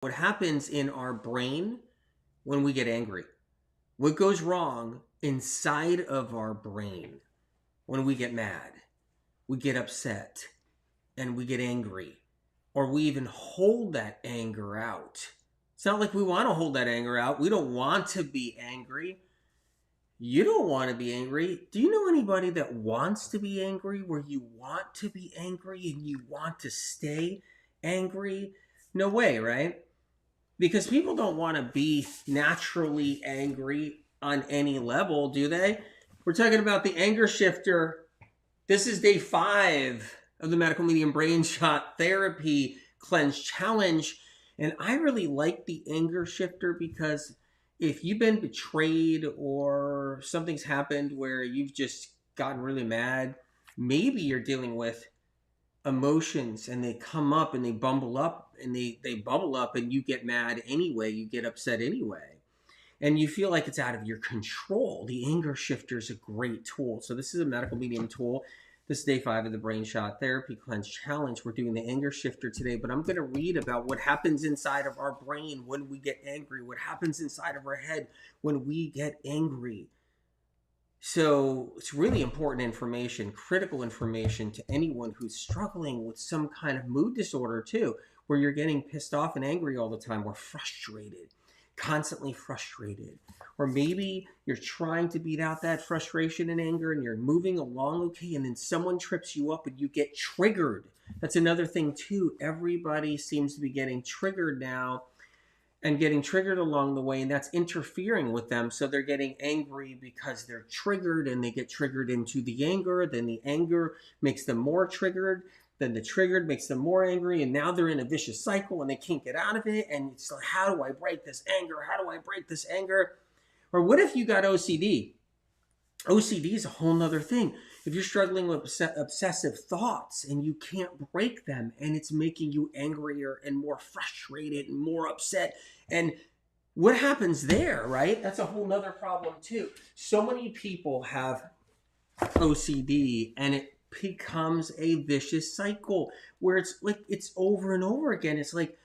What happens in our brain when we get angry? What goes wrong inside of our brain when we get mad, we get upset, and we get angry, or we even hold that anger out? It's not like we want to hold that anger out. We don't want to be angry. You don't want to be angry. Do you know anybody that wants to be angry, where you want to be angry and you want to stay angry? No way, right? Because people don't want to be naturally angry on any level, do they? We're talking about the anger shifter. This is day 5 of the Medical Medium Brain Shot Therapy Cleanse Challenge. And I really like the anger shifter because if you've been betrayed or something's happened where you've just gotten really mad, maybe you're dealing with emotions and they come up and they bubble up and they bubble up and you get mad anyway, you get upset anyway, and you feel like it's out of your control. The anger shifter is a great tool. So this is a medical medium tool. This is day 5 of the Brain Shot Therapy Cleanse Challenge. We're doing the anger shifter today, but I'm going to read about what happens inside of our brain when we get angry, what happens inside of our head when we get angry. So it's really important information, critical information to anyone who's struggling with some kind of mood disorder too, where you're getting pissed off and angry all the time, or frustrated, constantly frustrated. Or maybe you're trying to beat out that frustration and anger and you're moving along okay, and then someone trips you up and you get triggered. That's another thing too. Everybody seems to be getting triggered now and getting triggered along the way, and that's interfering with them. So they're getting angry because they're triggered, and they get triggered into the anger. Then the anger makes them more triggered. Then the triggered makes them more angry, and now they're in a vicious cycle and they can't get out of it. And it's like, how do I break this anger? How do I break this anger? Or what if you got OCD? OCD is a whole nother thing. If you're struggling with obsessive thoughts and you can't break them, and it's making you angrier and more frustrated and more upset, and what happens there, right? That's a whole nother problem too. So many people have OCD and it becomes a vicious cycle where it's like it's over and over again. It's like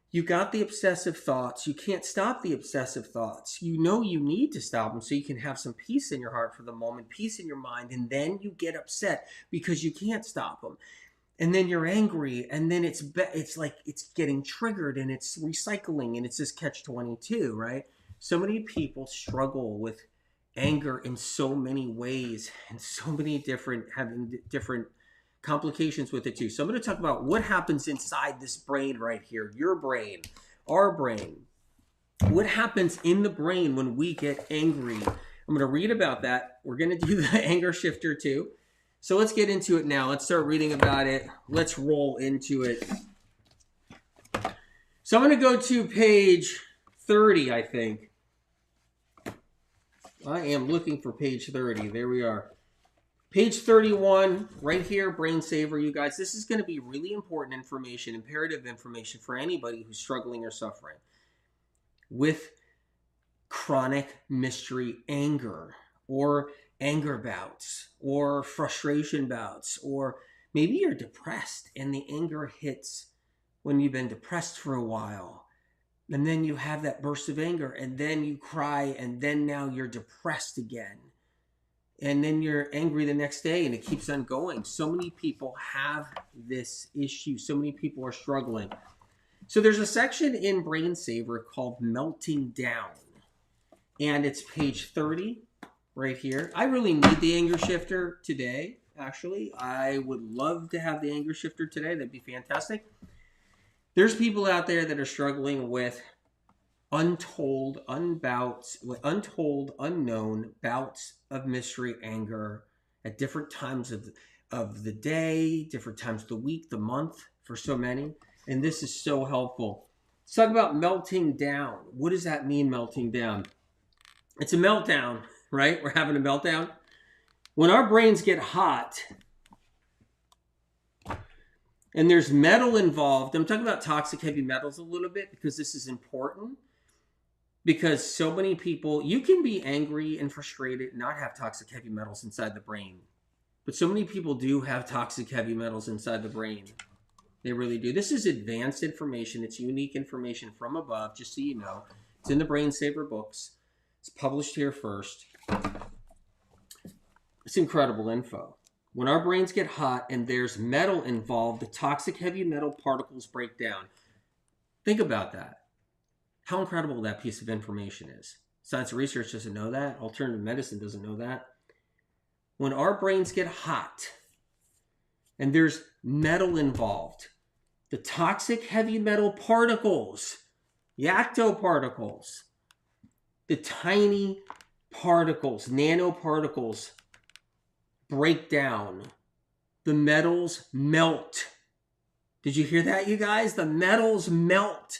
you got the obsessive thoughts. You can't stop the obsessive thoughts. You know you need to stop them so you can have some peace in your heart for the moment, peace in your mind, and then you get upset because you can't stop them. And then you're angry, and then it's like it's getting triggered, and it's recycling, and it's this catch-22, right? So many people struggle with anger in so many ways, and so many having different complications with it too. So I'm going to talk about what happens inside this brain right here, your brain, our brain. What happens in the brain when we get angry? I'm going to read about that. We're going to do the anger shifter too. So let's get into it now. Let's start reading about it. Let's roll into it. So I'm going to go to page 30, I think. I am looking for page 30. There we are. Page 31, right here, Brain Saver, you guys. This is going to be really important information, imperative information for anybody who's struggling or suffering with chronic mystery anger, or anger bouts, or frustration bouts, or maybe you're depressed and the anger hits when you've been depressed for a while. And then you have that burst of anger, and then you cry, and then now you're depressed again. And then you're angry the next day, and it keeps on going. So many people have this issue. So many people are struggling. So there's a section in Brain Saver called Melting Down. And it's page 30 right here. I really need the anger shifter today, actually. I would love to have the anger shifter today. That'd be fantastic. There's people out there that are struggling with untold, unknown bouts of mystery anger at different times of the day, different times of the week, the month, for so many. And this is so helpful. Let's talk about melting down. What does that mean, melting down? It's a meltdown, right? We're having a meltdown. When our brains get hot and there's metal involved, I'm talking about toxic heavy metals a little bit because this is important. Because so many people, you can be angry and frustrated and not have toxic heavy metals inside the brain. But so many people do have toxic heavy metals inside the brain. They really do. This is advanced information. It's unique information from above, just so you know. It's in the Brain Saver books. It's published here first. It's incredible info. When our brains get hot and there's metal involved, the toxic heavy metal particles break down. Think about that. How incredible that piece of information is. Science research doesn't know that. Alternative medicine doesn't know that. When our brains get hot and there's metal involved, the toxic heavy metal particles, yactoparticles, the tiny particles, nanoparticles, break down. The metals melt. Did you hear that, you guys? The metals melt.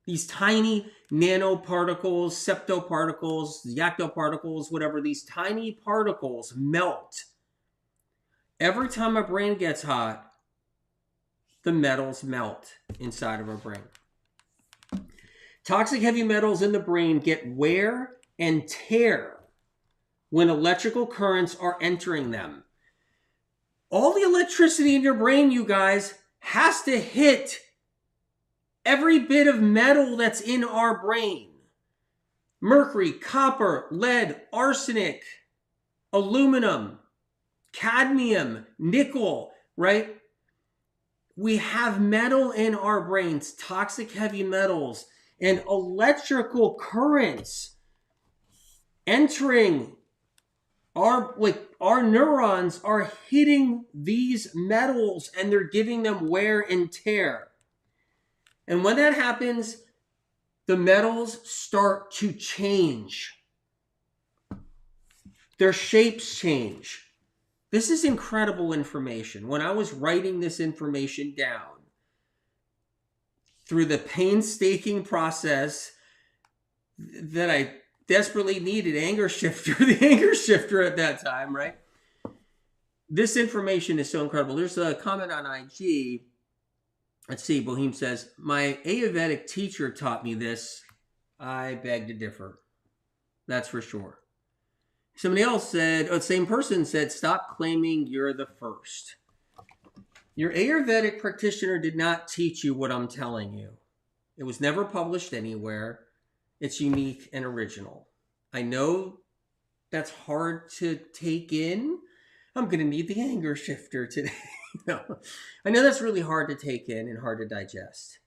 These tiny nanoparticles, septoparticles, yactoparticles, whatever, these tiny particles melt. Every time our brain gets hot, the metals melt inside of our brain. Toxic heavy metals in the brain get wear and tear when electrical currents are entering them. All the electricity in your brain, you guys, has to hit every bit of metal that's in our brain. Mercury, copper, lead, arsenic, aluminum, cadmium, nickel, right? We have metal in our brains, toxic heavy metals, and electrical currents entering our neurons are hitting these metals and they're giving them wear and tear. And when that happens, the metals start to change. Their shapes change. This is incredible information. When I was writing this information down, through the painstaking process that I desperately needed, anger shifter, the anger shifter at that time, right? This information is so incredible. There's a comment on IG. Let's see, Bohem says, my Ayurvedic teacher taught me this. I beg to differ. That's for sure. Somebody else said, the same person said, stop claiming you're the first. Your Ayurvedic practitioner did not teach you what I'm telling you. It was never published anywhere. It's unique and original. I know that's hard to take in. I'm going to need the anger shifter today. No, I know that's really hard to take in and hard to digest.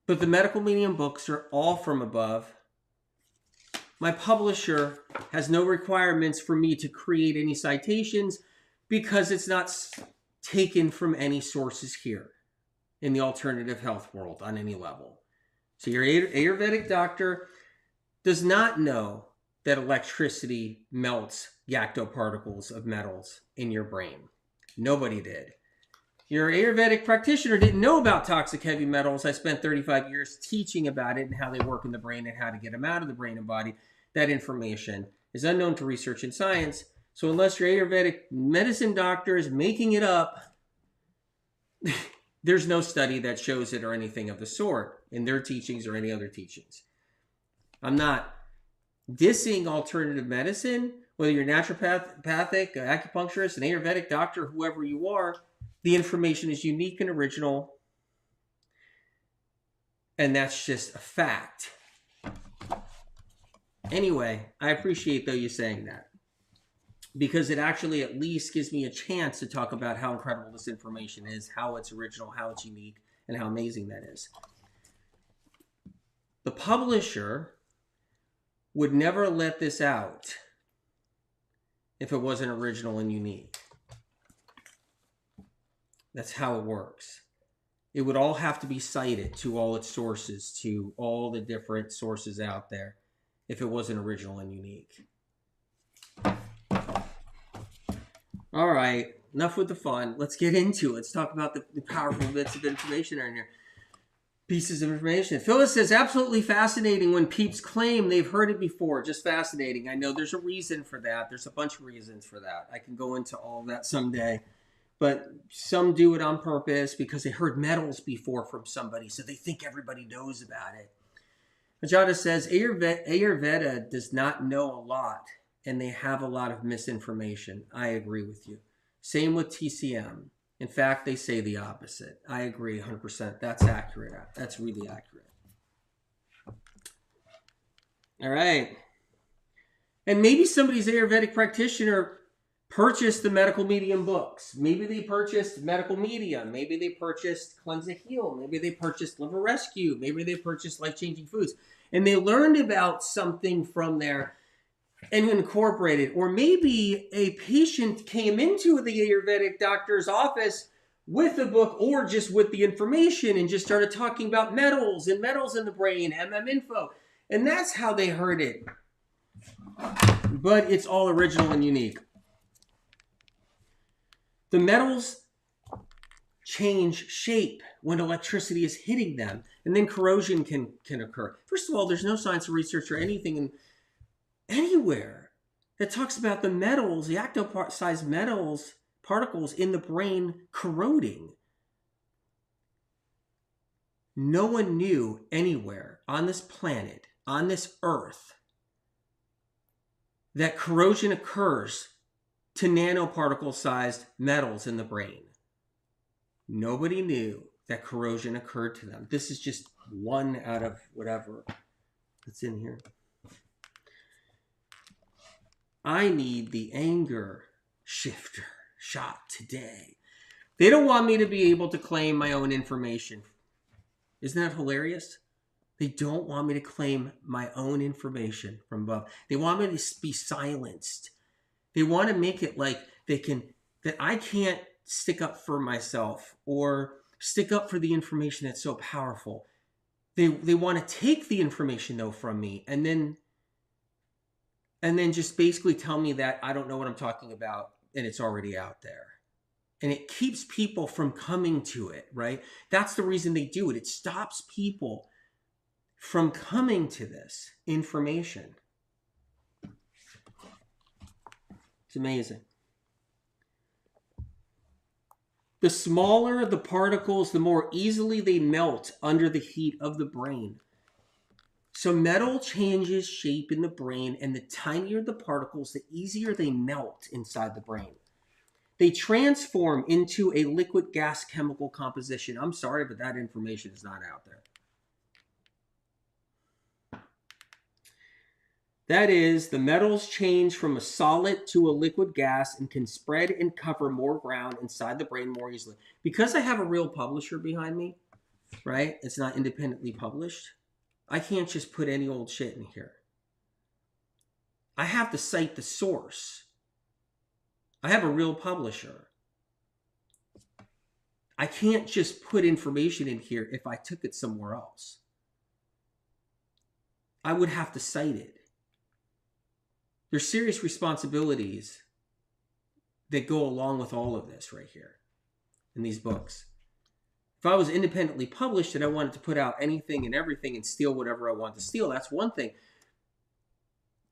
But the medical medium books are all from above. My publisher has no requirements for me to create any citations because it's not taken from any sources here in the alternative health world on any level. So your Ayurvedic doctor does not know that electricity melts yactoparticles of metals in your brain. Nobody did. Your Ayurvedic practitioner didn't know about toxic heavy metals. I spent 35 years teaching about it and how they work in the brain and how to get them out of the brain and body. That information is unknown to research and science. So unless your Ayurvedic medicine doctor is making it up, there's no study that shows it or anything of the sort in their teachings or any other teachings. I'm not dissing alternative medicine, whether you're naturopathic, acupuncturist, an Ayurvedic doctor, whoever you are. The information is unique and original, and that's just a fact. Anyway, I appreciate, though, you saying that, because it actually at least gives me a chance to talk about how incredible this information is, how it's original, how it's unique, and how amazing that is. The publisher would never let this out if it wasn't original and unique. That's how it works. It would all have to be cited to all its sources, to all the different sources out there, if it wasn't original and unique. All right, enough with the fun. Let's get into it. Let's talk about the powerful bits of information in here. Pieces of information. Phyllis says, absolutely fascinating when peeps claim they've heard it before. Just fascinating. I know there's a reason for that. There's a bunch of reasons for that. I can go into all of that someday. But some do it on purpose because they heard metals before from somebody, so they think everybody knows about it. Ajada says, Ayurveda does not know a lot, and they have a lot of misinformation. I agree with you. Same with TCM. In fact, they say the opposite. I agree 100%. That's accurate. That's really accurate. All right. And maybe somebody's Ayurvedic practitioner purchased the medical medium books. Maybe they purchased medical media. Maybe they purchased Cleanse and Heal. Maybe they purchased Liver Rescue. Maybe they purchased Life-Changing Foods. And they learned about something from there and incorporated. Or maybe a patient came into the Ayurvedic doctor's office with a book or just with the information and just started talking about metals and metals in the brain, info. And that's how they heard it. But it's all original and unique. The metals change shape when electricity is hitting them, and then corrosion can occur. First of all, there's no science or research or anything anywhere that talks about the metals, the octo-sized metals, particles in the brain corroding. No one knew anywhere on this planet, on this earth, that corrosion occurs to nanoparticle-sized metals in the brain. Nobody knew that corrosion occurred to them. This is just one out of whatever that's in here. I need the anger shifter shot today. They don't want me to be able to claim my own information. Isn't that hilarious? They don't want me to claim my own information from above. They want me to be silenced. They want to make it like that I can't stick up for myself or stick up for the information that's so powerful. They want to take the information though from me and then just basically tell me that I don't know what I'm talking about and it's already out there. And it keeps people from coming to it, right? That's the reason they do it. It stops people from coming to this information. It's amazing. The smaller the particles, the more easily they melt under the heat of the brain. So metal changes shape in the brain, and the tinier the particles, the easier they melt inside the brain. They transform into a liquid gas chemical composition. I'm sorry, but that information is not out there. That is, the metals change from a solid to a liquid gas and can spread and cover more ground inside the brain more easily. Because I have a real publisher behind me, right? It's not independently published. I can't just put any old shit in here. I have to cite the source. I have a real publisher. I can't just put information in here if I took it somewhere else. I would have to cite it. There's serious responsibilities that go along with all of this right here in these books. If I was independently published and I wanted to put out anything and everything and steal whatever I want to steal, that's one thing.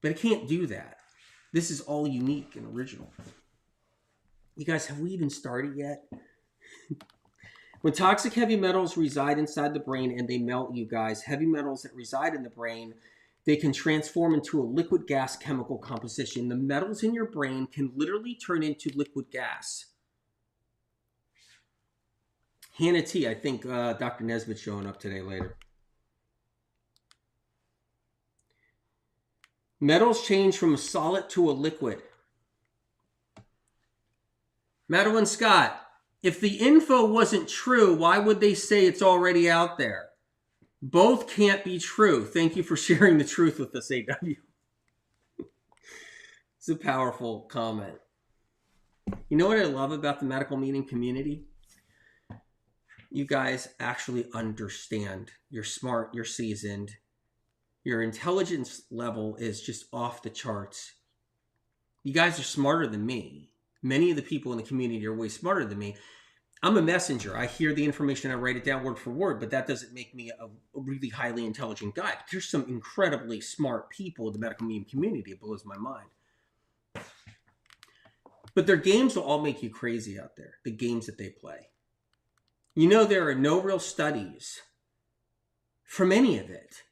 But I can't do that. This is all unique and original. You guys, have we even started yet? When toxic heavy metals reside inside the brain and they melt, you guys, heavy metals that reside in the brain, they can transform into a liquid gas chemical composition. The metals in your brain can literally turn into liquid gas. Hannah T, I think Dr. Nesbitt's showing up today later. Metals change from a solid to a liquid. Madeline Scott, if the info wasn't true, why would they say it's already out there? Both can't be true. Thank you for sharing the truth with us, AW. It's a powerful comment. You know what I love about the medical meeting community? You guys actually understand. You're smart, you're seasoned. Your intelligence level is just off the charts. You guys are smarter than me. Many of the people in the community are way smarter than me. I'm a messenger. I hear the information, I write it down word for word, but that doesn't make me a really highly intelligent guy. There's some incredibly smart people in the medical medium community. It blows my mind. But their games will all make you crazy out there, the games that they play. You know, there are no real studies from any of it,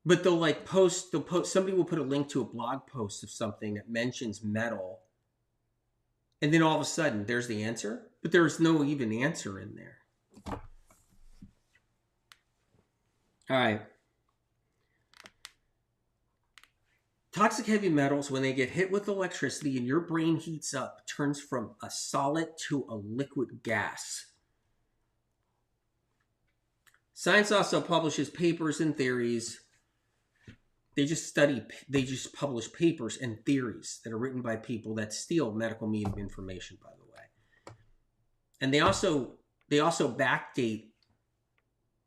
but they'll post, somebody will put a link to a blog post of something that mentions metal And then all of a sudden, there's the answer, but there's no even answer in there. All right. Toxic heavy metals, when they get hit with electricity and your brain heats up, turns from a solid to a liquid gas. Science also publishes papers and theories. They just publish papers and theories that are written by people that steal medical medium information, by the way. And they also backdate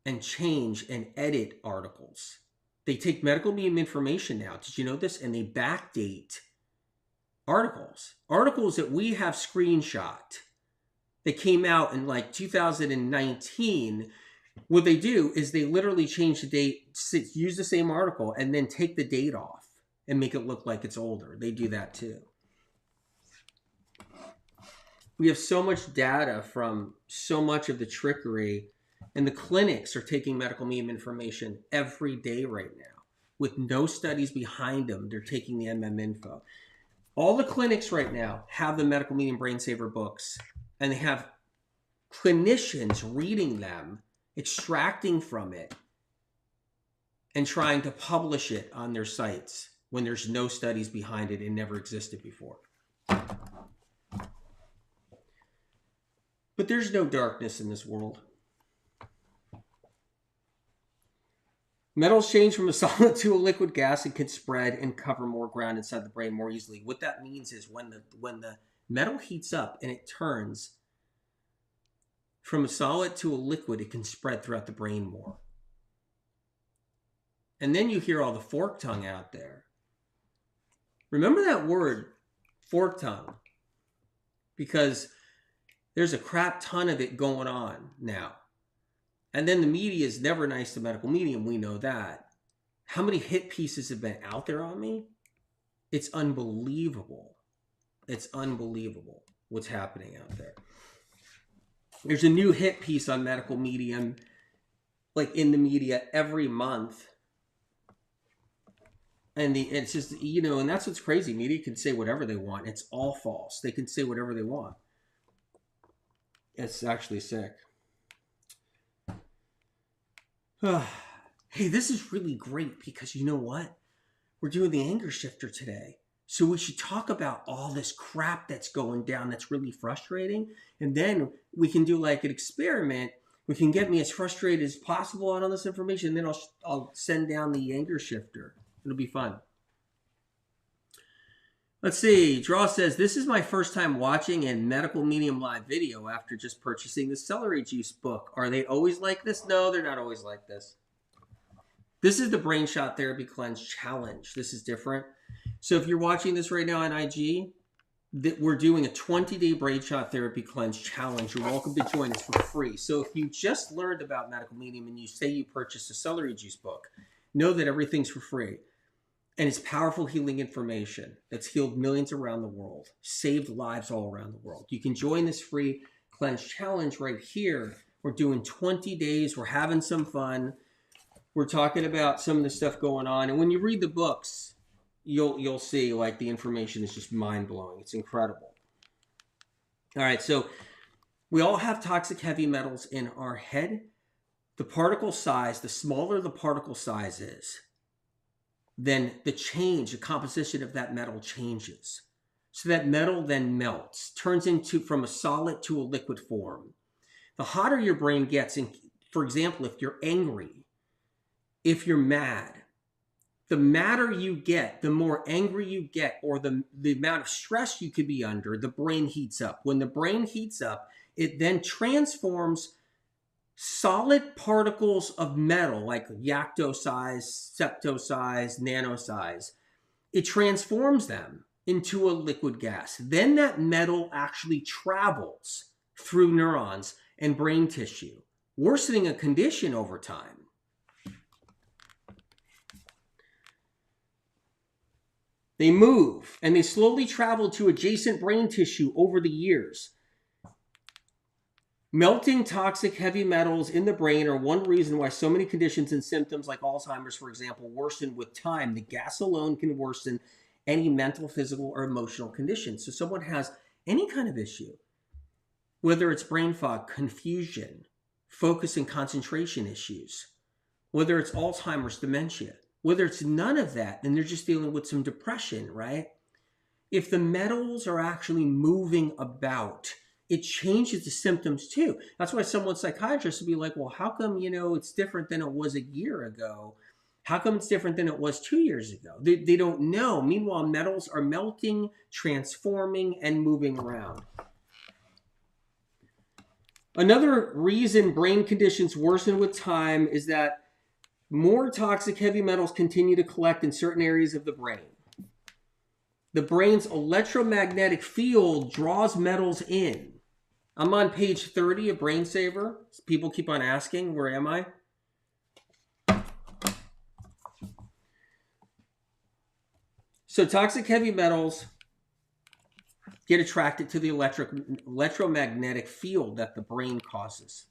and change and edit articles. They take medical medium information now. Did you know this? And they backdate articles. Articles that we have screenshot that came out in like 2019. What they do is they literally change the date, use the same article, and then take the date off and make it look like it's older. They do that too. We have so much data from so much of the trickery, and the clinics are taking medical medium information every day right now with no studies behind them. They're taking the info. All the clinics right now have the medical medium brain saver books, and they have clinicians reading them, extracting from it, and trying to publish it on their sites when there's no studies behind it and never existed before. But there's no darkness in this world. Metals change from a solid to a liquid gas and can spread and cover more ground inside the brain more easily. What that means is when the metal heats up and it turns from a solid to a liquid, it can spread throughout the brain more. And then you hear all the fork tongue out there. Remember that word, fork tongue, because there's a crap ton of it going on now. And then the media is never nice to medical medium. We know that. How many hit pieces have been out there on me? It's unbelievable. It's unbelievable what's happening out there. There's a new hit piece on medical medium, like in the media every month. And it's just, and that's what's crazy. Media can say whatever they want. It's all false. They can say whatever they want. It's actually sick. Hey, this is really great because you know what? We're doing the anger shifter today. So we should talk about all this crap that's going down that's really frustrating. And then we can do like an experiment. We can get me as frustrated as possible on all this information. And then I'll send down the anger shifter. It'll be fun. Let's see. Draw says, this is my first time watching a medical medium live video after just purchasing the celery juice book. Are they always like this? No, they're not always like this. This is the Brain Shot Therapy Cleanse Challenge. This is different. So if you're watching this right now on IG, we're doing a 20-day Brain Shot Therapy Cleanse Challenge. You're welcome to join us for free. So if you just learned about medical medium and you say you purchased a celery juice book, know that everything's for free. And it's powerful healing information that's healed millions around the world, saved lives all around the world. You can join this free cleanse challenge right here. We're doing 20 days. We're having some fun. We're talking about some of the stuff going on. And when you read the books, you'll see like the information is just mind-blowing. It's incredible. All right, so we all have toxic heavy metals in our head. The particle size, the smaller the particle size is, then the composition of that metal changes. So that metal then melts, turns from a solid to a liquid form. The hotter your brain gets, and for example, if you're angry, if you're mad, the madder you get, the more angry you get, or the amount of stress you could be under, the brain heats up. When the brain heats up, it then transforms solid particles of metal, like yacto size, septo size, nano size. It transforms them into a liquid gas. Then that metal actually travels through neurons and brain tissue, worsening a condition over time. They move and they slowly travel to adjacent brain tissue over the years. Melting toxic heavy metals in the brain are one reason why so many conditions and symptoms like Alzheimer's, for example, worsen with time. The gas alone can worsen any mental, physical, or emotional condition. So someone has any kind of issue, whether it's brain fog, confusion, focus and concentration issues, whether it's Alzheimer's, dementia, whether it's none of that, and they're just dealing with some depression, right? If the metals are actually moving about, it changes the symptoms too. That's why someone psychiatrist would be like, well, how come, it's different than it was a year ago? How come it's different than it was 2 years ago? They don't know. Meanwhile, metals are melting, transforming, and moving around. Another reason brain conditions worsen with time is that more toxic heavy metals continue to collect in certain areas of the brain. The brain's electromagnetic field draws metals in. I'm on page 30 of Brain Saver. People keep on asking, where am I? So toxic heavy metals get attracted to the electromagnetic field that the brain causes.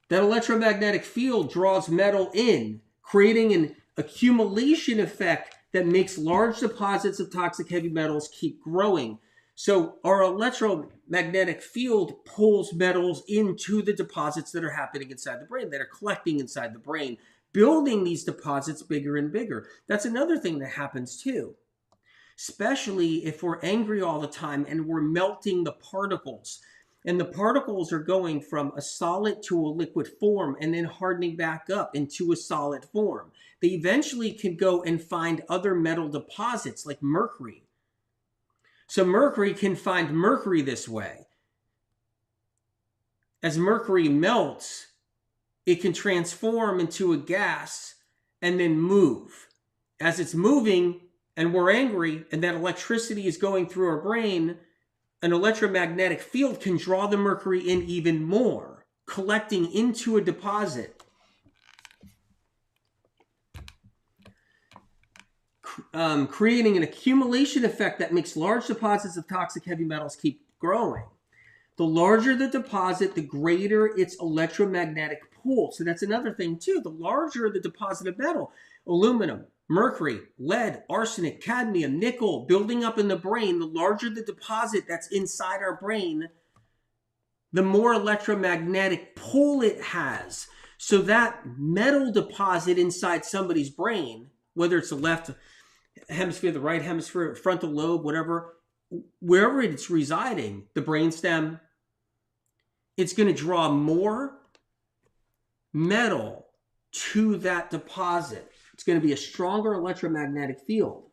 That electromagnetic field draws metal in, creating an accumulation effect that makes large deposits of toxic heavy metals keep growing. So our electromagnetic field pulls metals into the deposits that are happening inside the brain, that are collecting inside the brain, building these deposits bigger and bigger. That's another thing that happens too. Especially if we're angry all the time and we're melting the particles. And the particles are going from a solid to a liquid form and then hardening back up into a solid form. They eventually can go and find other metal deposits like mercury. So mercury can find mercury this way. As mercury melts, it can transform into a gas and then move. As it's moving and we're angry and that electricity is going through our brain, an electromagnetic field can draw the mercury in even more, collecting into a deposit. Creating an accumulation effect that makes large deposits of toxic heavy metals keep growing. The larger the deposit, the greater its electromagnetic pull. So that's another thing too. The larger the deposit of metal, aluminum, mercury, lead, arsenic, cadmium, nickel, building up in the brain, the larger the deposit that's inside our brain, the more electromagnetic pull it has. So that metal deposit inside somebody's brain, whether it's the left hemisphere, the right hemisphere, frontal lobe, whatever, wherever it's residing, the brainstem, it's going to draw more metal to that deposit. It's going to be a stronger electromagnetic field.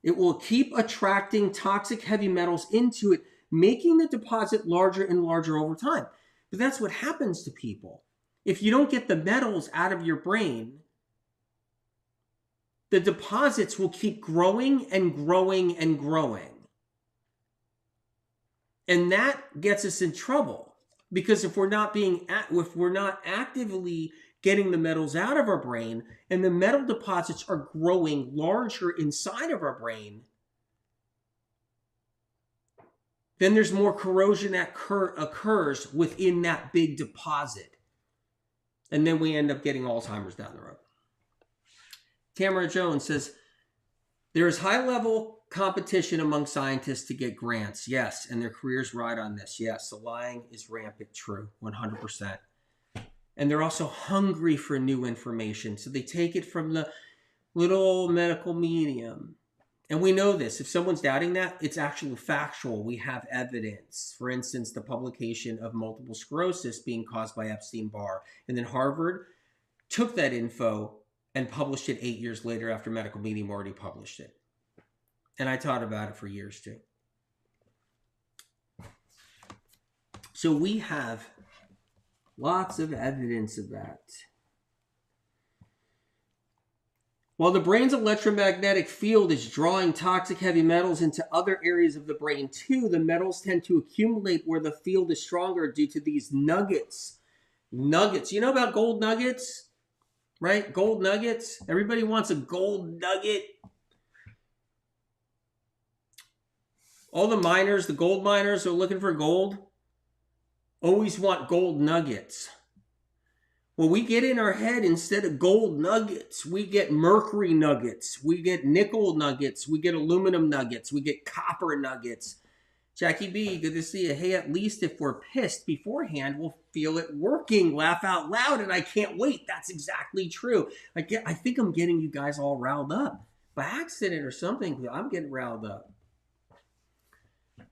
It will keep attracting toxic heavy metals into it, making the deposit larger and larger over time. But that's what happens to people. If you don't get the metals out of your brain, the deposits will keep growing and growing and growing. And that gets us in trouble, because if we're not actively getting the metals out of our brain and the metal deposits are growing larger inside of our brain, then there's more corrosion that occurs within that big deposit. And then we end up getting Alzheimer's down the road. Tamara Jones says, there is high-level competition among scientists to get grants. Yes, and their careers ride on this. Yes, the lying is rampant. True, 100%. And they're also hungry for new information. So they take it from the little medical medium. And we know this. If someone's doubting that, it's actually factual. We have evidence. For instance, the publication of multiple sclerosis being caused by Epstein-Barr. And then Harvard took that info and published it 8 years later after Medical Medium already published it. And I taught about it for years too. So we have lots of evidence of that. While the brain's electromagnetic field is drawing toxic heavy metals into other areas of the brain too, the metals tend to accumulate where the field is stronger due to these nuggets. Nuggets. You know about gold nuggets? Right? Gold nuggets. Everybody wants a gold nugget. All the miners, the gold miners who are looking for gold, always want gold nuggets. Well, we get in our head, instead of gold nuggets, we get mercury nuggets, we get nickel nuggets, we get aluminum nuggets, we get copper nuggets. Jackie B, good to see you. Hey, at least if we're pissed beforehand, we'll feel it working. Laugh out loud, and I can't wait. That's exactly true. I think I'm getting you guys all riled up. By accident or something, I'm getting riled up.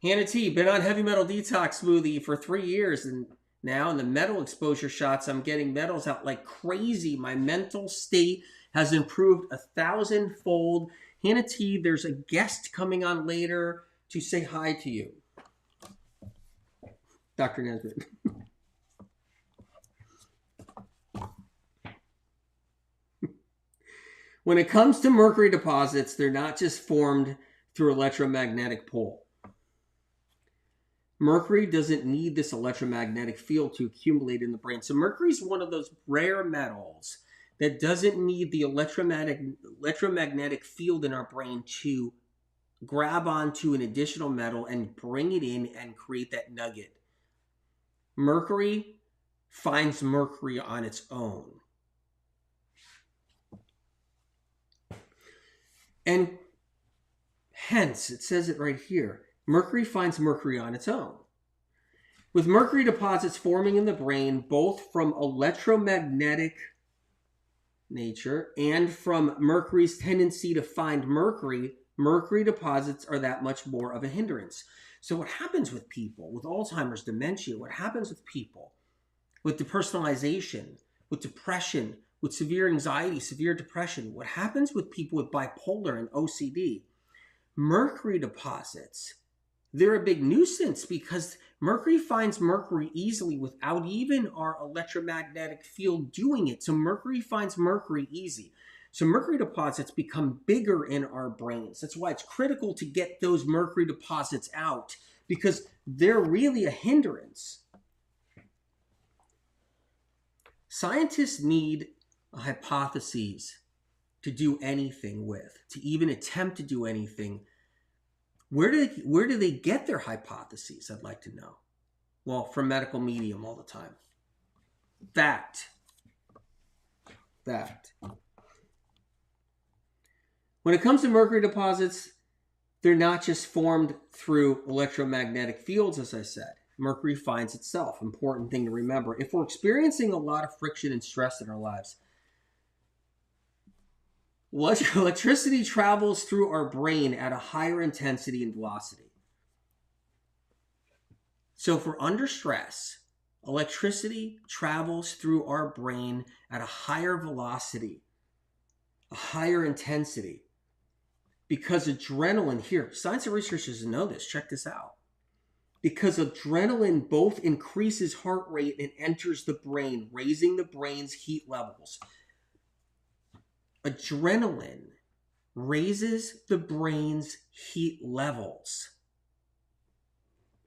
Hannah T, been on heavy metal detox smoothie for 3 years, and now in the metal exposure shots, I'm getting metals out like crazy. My mental state has improved 1,000-fold. Hannah T, there's a guest coming on later to say hi to you. Dr. Nesbitt. When it comes to mercury deposits, they're not just formed through electromagnetic pull. Mercury doesn't need this electromagnetic field to accumulate in the brain. So mercury is one of those rare metals that doesn't need the electromagnetic field in our brain to grab onto an additional metal and bring it in and create that nugget. Mercury finds mercury on its own. And hence, it says it right here, mercury finds mercury on its own. With mercury deposits forming in the brain, both from electromagnetic nature and from mercury's tendency to find mercury, mercury deposits are that much more of a hindrance. So what happens with people with Alzheimer's, dementia, what happens with people with depersonalization, with depression, with severe anxiety, severe depression, what happens with people with bipolar and OCD, mercury deposits, they're a big nuisance because mercury finds mercury easily without even our electromagnetic field doing it. So mercury finds mercury easy. So mercury deposits become bigger in our brains. That's why it's critical to get those mercury deposits out, because they're really a hindrance. Scientists need hypotheses to do anything with, to even attempt to do anything. Where do they get their hypotheses? I'd like to know. Well, from medical medium all the time. Fact. When it comes to mercury deposits, they're not just formed through electromagnetic fields, as I said. Mercury finds itself. Important thing to remember. If we're experiencing a lot of friction and stress in our lives, electricity travels through our brain at a higher intensity and velocity. So if we're under stress, electricity travels through our brain at a higher velocity, a higher intensity. Because adrenaline, here, science and researchers know this, check this out. Because adrenaline both increases heart rate and enters the brain, raising the brain's heat levels. Adrenaline raises the brain's heat levels.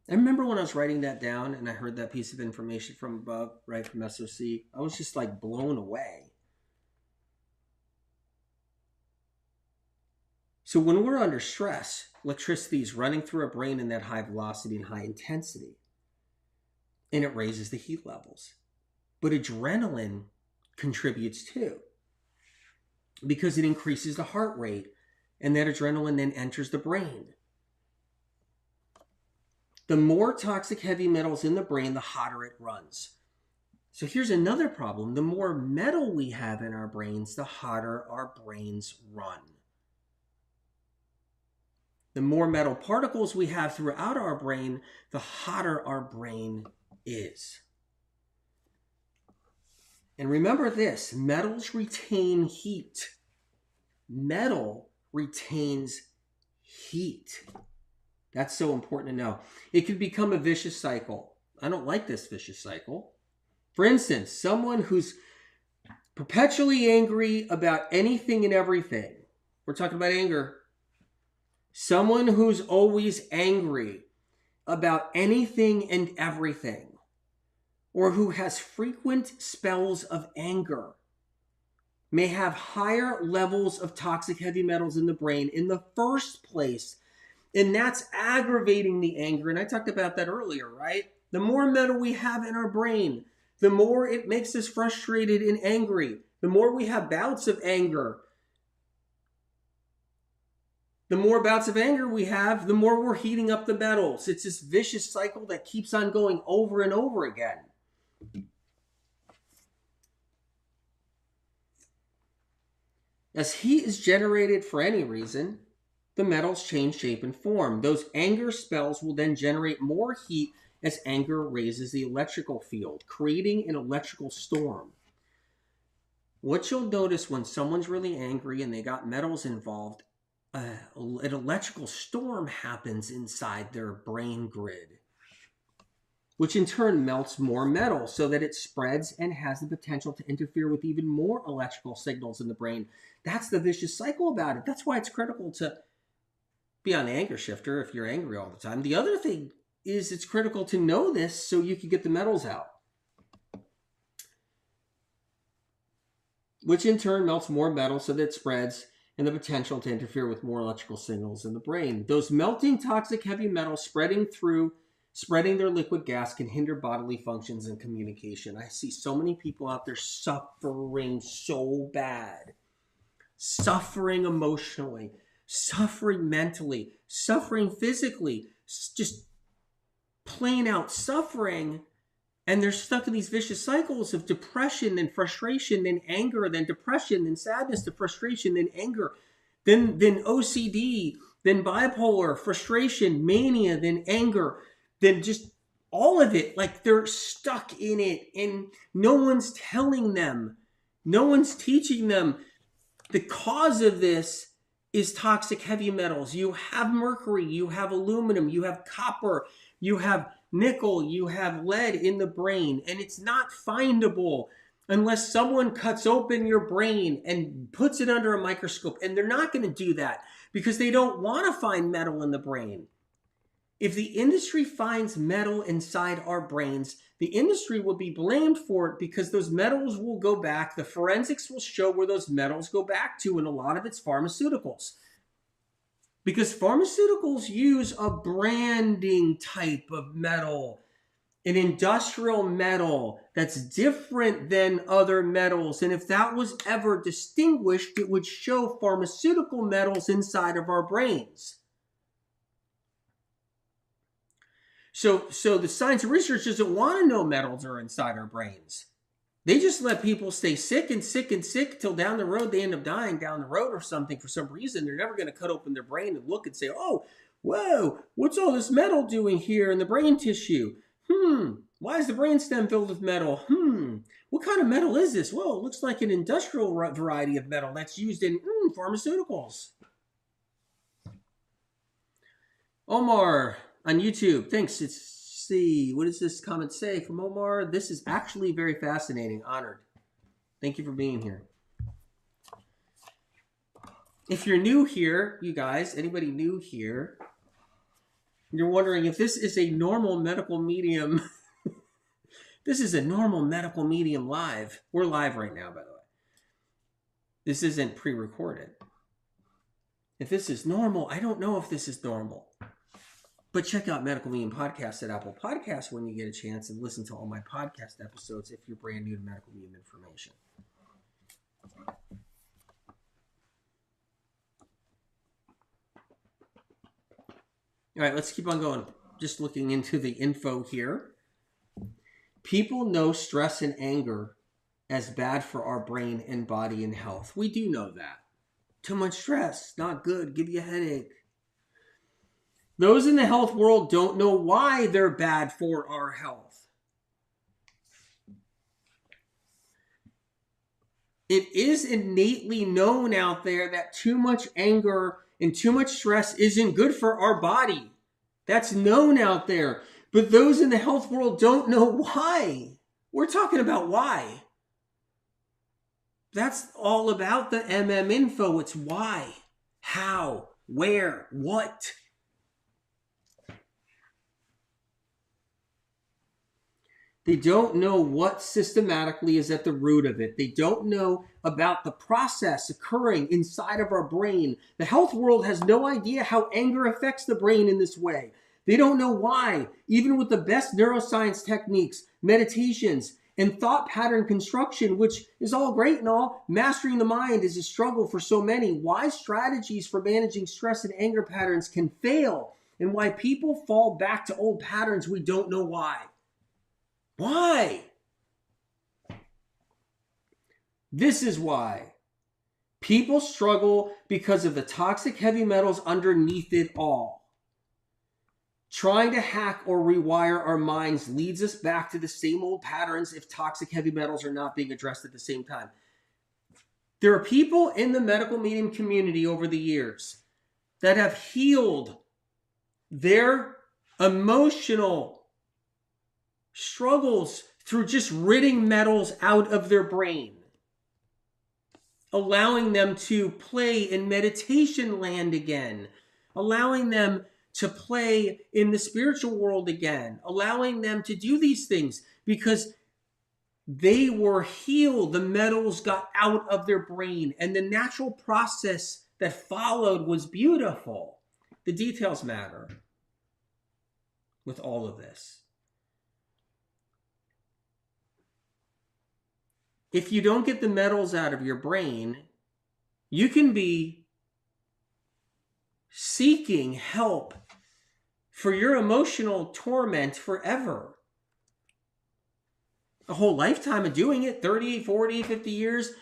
I remember when I was writing that down and I heard that piece of information from above, right, from SOC, I was just like blown away. So when we're under stress, electricity is running through our brain in that high velocity and high intensity, and it raises the heat levels. But adrenaline contributes too, because it increases the heart rate, and that adrenaline then enters the brain. The more toxic heavy metals in the brain, the hotter it runs. So here's another problem. The more metal we have in our brains, the hotter our brains run. The more metal particles we have throughout our brain, the hotter our brain is. And remember this, metals retain heat. Metal retains heat. That's so important to know. It can become a vicious cycle. I don't like this vicious cycle. For instance, someone who's perpetually angry about anything and everything. We're talking about anger. Someone who's always angry about anything and everything, or who has frequent spells of anger, may have higher levels of toxic heavy metals in the brain in the first place. And that's aggravating the anger. And I talked about that earlier, right? The more metal we have in our brain, the more it makes us frustrated and angry. The more we have bouts of anger, the more bouts of anger we have, the more we're heating up the metals. It's this vicious cycle that keeps on going over and over again. As heat is generated for any reason, the metals change shape and form. Those anger spells will then generate more heat as anger raises the electrical field, creating an electrical storm. What you'll notice when someone's really angry and they got metals involved, an electrical storm happens inside their brain grid, which in turn melts more metal so that it spreads and has the potential to interfere with even more electrical signals in the brain. That's the vicious cycle about it. That's why it's critical to be on the anger shifter if you're angry all the time. The other thing is it's critical to know this so you can get the metals out, which in turn melts more metal so that it spreads and the potential to interfere with more electrical signals in the brain. Those melting toxic heavy metals spreading their liquid gas can hinder bodily functions and communication. I see so many people out there suffering so bad, suffering emotionally, suffering mentally, suffering physically, just plain out suffering. And they're stuck in these vicious cycles of depression, then frustration, then anger, then depression, then sadness, then frustration, then anger, then OCD, then bipolar, frustration, mania, then anger, then just all of it. Like they're stuck in it and no one's telling them. No one's teaching them. The cause of this is toxic heavy metals. You have mercury, you have aluminum, you have copper, you have nickel, you have lead in the brain, and it's not findable unless someone cuts open your brain and puts it under a microscope. And they're not going to do that because they don't want to find metal in the brain. If the industry finds metal inside our brains, the industry will be blamed for it because those metals will go back. The forensics will show where those metals go back to, and a lot of it's pharmaceuticals. Because pharmaceuticals use a branding type of metal, an industrial metal that's different than other metals. And if that was ever distinguished, it would show pharmaceutical metals inside of our brains. So the science and research doesn't want to know metals are inside our brains. They just let people stay sick and sick and sick till down the road they end up dying down the road or something for some reason. They're never going to cut open their brain and look and say, oh, whoa, what's all this metal doing here in the brain tissue? Why is the brainstem filled with metal? What kind of metal is this? Well, it looks like an industrial variety of metal that's used in pharmaceuticals. Omar on YouTube, thanks. See, what does this comment say from Omar? This is actually very fascinating. Honored. Thank you for being here. If you're new here, you guys, anybody new here, you're wondering if this is a normal medical medium. This is a normal medical medium live. We're live right now, by the way. This isn't pre-recorded. If this is normal, I don't know if this is normal. But check out Medical Medium Podcast at Apple Podcasts when you get a chance and listen to all my podcast episodes if you're brand new to Medical Medium information. All right, let's keep on going. Just looking into the info here. People know stress and anger as bad for our brain and body and health. We do know that. Too much stress, not good, give you a headache. Those in the health world don't know why they're bad for our health. It is innately known out there that too much anger and too much stress isn't good for our body. That's known out there. But those in the health world don't know why. We're talking about why. That's all about the info. It's why, how, where, what. They don't know what systematically is at the root of it. They don't know about the process occurring inside of our brain. The health world has no idea how anger affects the brain in this way. They don't know why. Even with the best neuroscience techniques, meditations, And thought pattern construction, which is all great and all, mastering the mind is a struggle for so many. Why strategies for managing stress and anger patterns can fail, and why people fall back to old patterns we don't know why. Why? This is why. People struggle because of the toxic heavy metals underneath it all. Trying to hack or rewire our minds leads us back to the same old patterns if toxic heavy metals are not being addressed at the same time. There are people in the medical medium community over the years that have healed their emotional struggles through just ridding metals out of their brain, allowing them to play in meditation land again, allowing them to play in the spiritual world again, allowing them to do these things because they were healed. The metals got out of their brain, and the natural process that followed was beautiful. The details matter with all of this. If you don't get the metals out of your brain, you can be seeking help for your emotional torment forever. A whole lifetime of doing it, 30, 40, 50 years.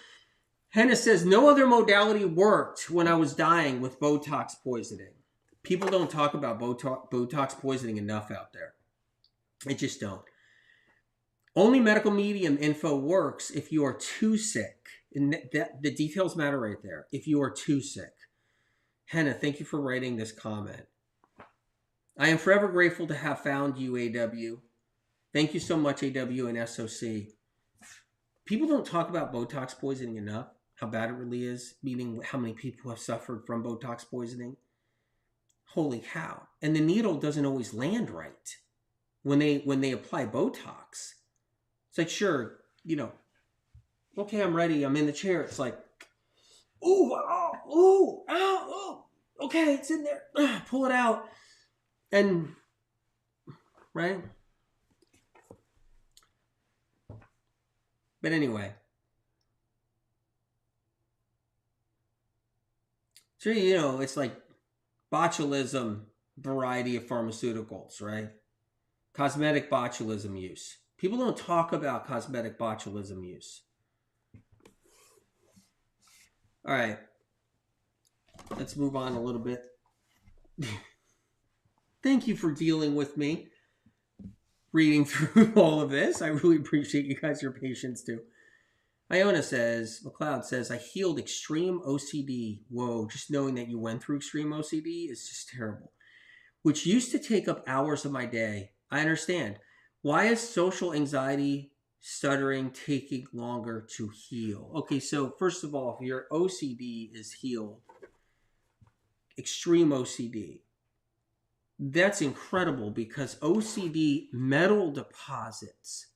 Henna says, no other modality worked when I was dying with Botox poisoning. People don't talk about Botox poisoning enough out there. They just don't. Only medical medium info works if you are too sick. And the details matter right there. If you are too sick. Henna, thank you for writing this comment. I am forever grateful to have found you, AW. Thank you so much, AW and SOC. People don't talk about Botox poisoning enough, how bad it really is, meaning how many people have suffered from Botox poisoning. Holy cow. And the needle doesn't always land right when they apply Botox. It's like, sure, okay, I'm ready. I'm in the chair. It's like, ooh, oh, ow, oh, okay, it's in there. Pull it out. And, right? But anyway. So, it's like botulism variety of pharmaceuticals, right? Cosmetic botulism use. People don't talk about cosmetic botulism use. All right. Let's move on a little bit. Thank you for dealing with me, reading through all of this. I really appreciate you guys, your patience too. Iona says, McLeod says, I healed extreme OCD. Whoa, just knowing that you went through extreme OCD is just terrible. Which used to take up hours of my day. I understand. Why is social anxiety, stuttering taking longer to heal? Okay, so first of all, if your OCD is healed, extreme OCD, that's incredible because OCD metal deposits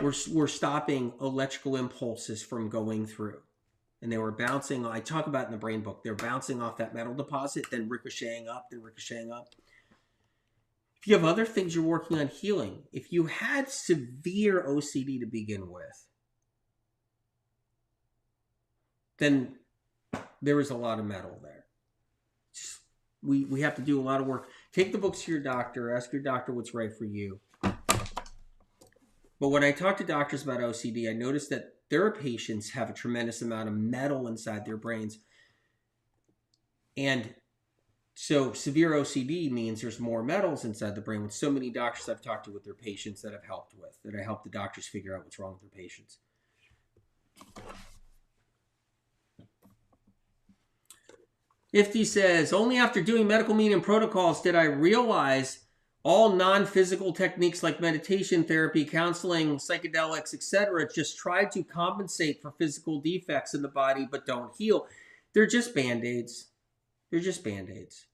were stopping electrical impulses from going through. And they were bouncing, I talk about in the brain book, they're bouncing off that metal deposit, then ricocheting up, If you have other things you're working on healing, if you had severe OCD to begin with, then there is a lot of metal there. Just, we have to do a lot of work. Take the books to your doctor. Ask your doctor what's right for you. But when I talk to doctors about OCD, I notice that their patients have a tremendous amount of metal inside their brains. And so severe OCD means there's more metals inside the brain, with so many doctors I've talked to with their patients that I've helped with, that I help the doctors figure out what's wrong with their patients. Ifty says, only after doing medical medium protocols did I realize all non-physical techniques like meditation, therapy, counseling, psychedelics, etc. just try to compensate for physical defects in the body but don't heal. They're just Band-Aids. They're just Band-Aids.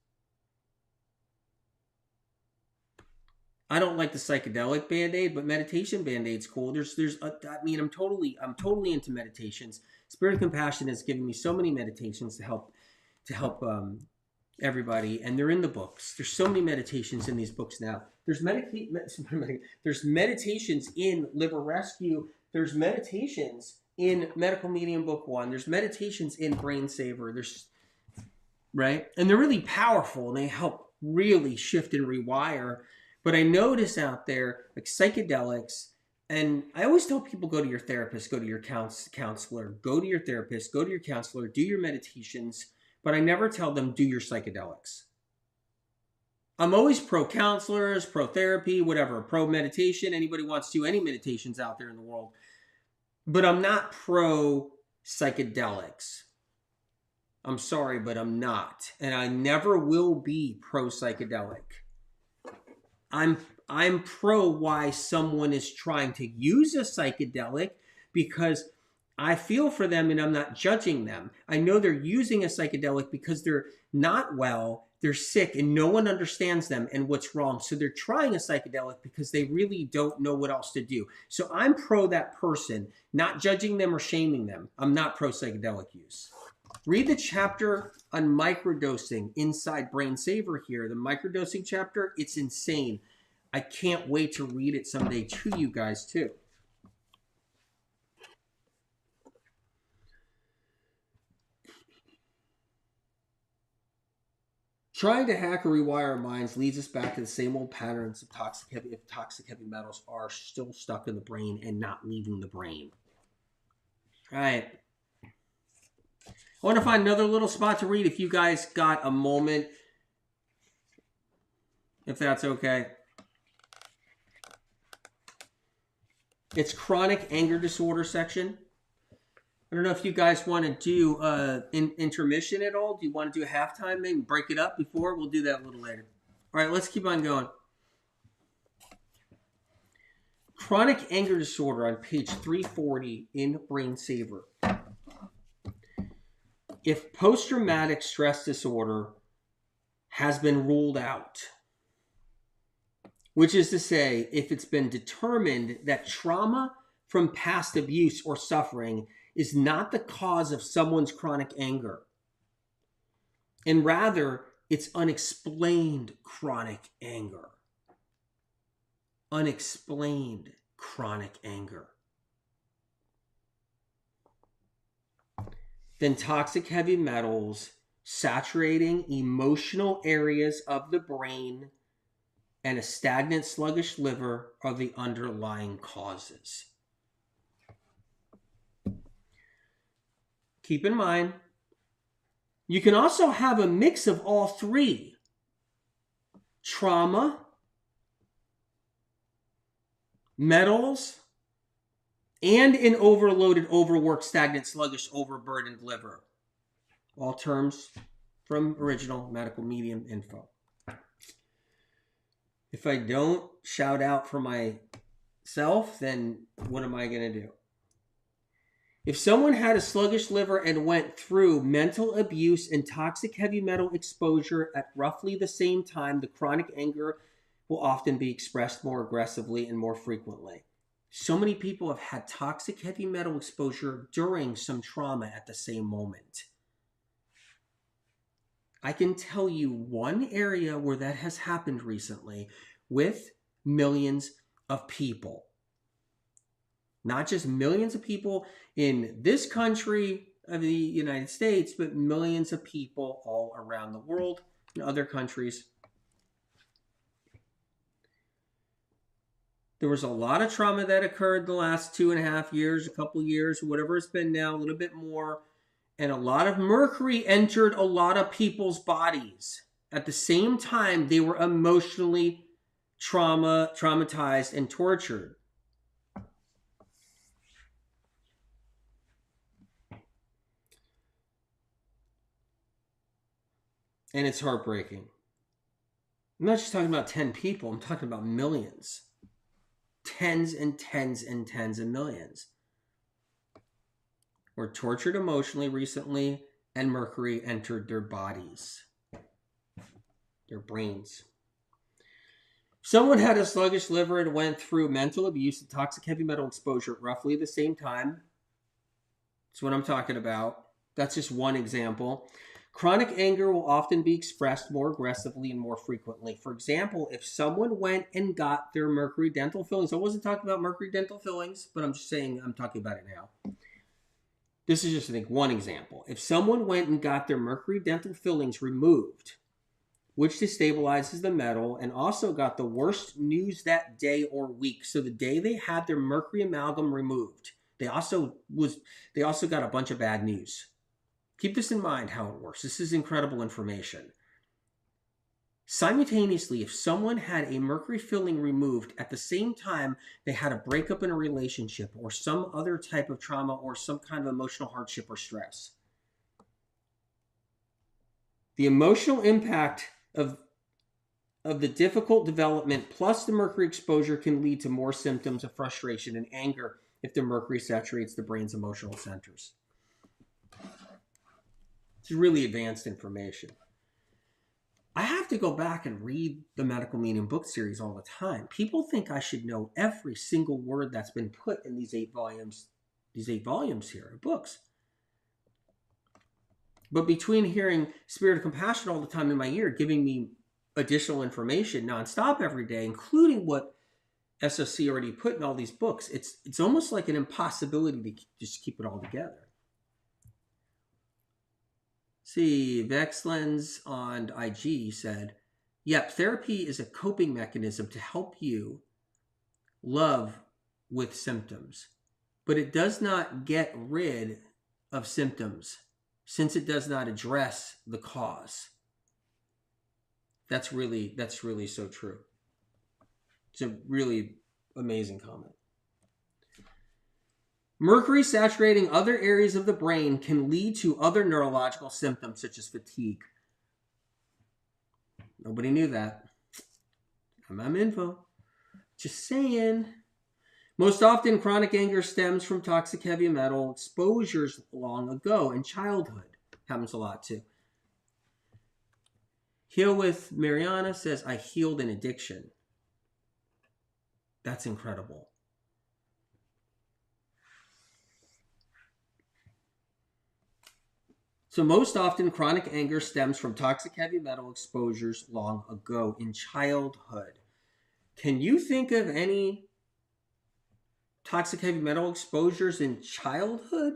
I don't like the psychedelic Band-Aid, but meditation Band-Aid's cool. I'm totally into meditations. Spirit of Compassion has given me so many meditations to help everybody, and they're in the books. There's so many meditations in these books now. There's there's meditations in Liver Rescue. There's meditations in Medical Medium Book 1. There's meditations in Brain Saver. There's right, and they're really powerful, and they help really shift and rewire. But I notice out there like psychedelics, and I always tell people, go to your therapist, go to your counselor, go to your therapist, go to your counselor, do your meditations. But I never tell them, do your psychedelics. I'm always pro counselors, pro therapy, whatever, pro meditation. Anybody wants to do any meditations out there in the world. But I'm not pro psychedelics. I'm sorry, but I'm not. And I never will be pro psychedelic. I'm pro why someone is trying to use a psychedelic, because I feel for them and I'm not judging them. I know they're using a psychedelic because they're not well, they're sick, and no one understands them and what's wrong. So they're trying a psychedelic because they really don't know what else to do. So I'm pro that person, not judging them or shaming them. I'm not pro psychedelic use. Read the chapter on microdosing inside Brain Saver here. The microdosing chapter, it's insane. I can't wait to read it someday to you guys too. Trying to hack or rewire our minds leads us back to the same old patterns of toxic heavy metals are still stuck in the brain and not leaving the brain. All right. I want to find another little spot to read if you guys got a moment, if that's okay. It's chronic anger disorder section. I don't know if you guys want to do intermission at all. Do you want to do a halftime? Maybe break it up before? We'll do that a little later. All right, let's keep on going. Chronic anger disorder on page 340 in Brain Saver. If post-traumatic stress disorder has been ruled out, which is to say, if it's been determined that trauma from past abuse or suffering is not the cause of someone's chronic anger, and rather it's unexplained chronic anger. Unexplained chronic anger. Then toxic heavy metals saturating emotional areas of the brain and a stagnant, sluggish liver are the underlying causes. Keep in mind, you can also have a mix of all three. Trauma, metals, and an overloaded, overworked, stagnant, sluggish, overburdened liver. All terms from original Medical Medium info. If I don't shout out for myself, then what am I going to do? If someone had a sluggish liver and went through mental abuse and toxic heavy metal exposure at roughly the same time, the chronic anger will often be expressed more aggressively and more frequently. So many people have had toxic heavy metal exposure during some trauma at the same moment. I can tell you one area where that has happened recently with millions of people. Not just millions of people in this country of the United States, but millions of people all around the world in other countries. There was a lot of trauma that occurred the last 2.5 years, a couple years, whatever it's been now, a little bit more. And a lot of mercury entered a lot of people's bodies. At the same time, they were emotionally traumatized and tortured. And it's heartbreaking. I'm not just talking about 10 people. I'm talking about millions. Tens and tens and tens of millions were tortured emotionally recently, and mercury entered their bodies, their brains. Someone had a sluggish liver and went through mental abuse and toxic heavy metal exposure at roughly the same time. That's what I'm talking about. That's just one example. Chronic anger will often be expressed more aggressively and more frequently. For example, if someone went and got their mercury dental fillings, I wasn't talking about mercury dental fillings, but I'm just saying I'm talking about it now. This is just, I think, one example. If someone went and got their mercury dental fillings removed, which destabilizes the metal, and also got the worst news that day or week. So the day they had their mercury amalgam removed, they also got a bunch of bad news. Keep this in mind how it works. This is incredible information. Simultaneously, if someone had a mercury filling removed at the same time they had a breakup in a relationship or some other type of trauma or some kind of emotional hardship or stress, the emotional impact of the difficult development plus the mercury exposure can lead to more symptoms of frustration and anger if the mercury saturates the brain's emotional centers. It's really advanced information. I have to go back and read the Medical Meaning book series all the time. People think I should know every single word that's been put in these 8 volumes here of books. But between hearing Spirit of Compassion all the time in my ear, giving me additional information nonstop every day, including what SOC already put in all these books, it's almost like an impossibility to just keep it all together. See, Vexlens on IG said, yep, therapy is a coping mechanism to help you love with symptoms, but it does not get rid of symptoms since it does not address the cause. That's really so true. It's a really amazing comment. Mercury saturating other areas of the brain can lead to other neurological symptoms such as fatigue. Nobody knew that. I'm info. Just saying. Most often, chronic anger stems from toxic heavy metal exposures long ago in childhood. Happens a lot too. Heal with Mariana says, I healed an addiction. That's incredible. So most often, chronic anger stems from toxic heavy metal exposures long ago in childhood. Can you think of any toxic heavy metal exposures in childhood?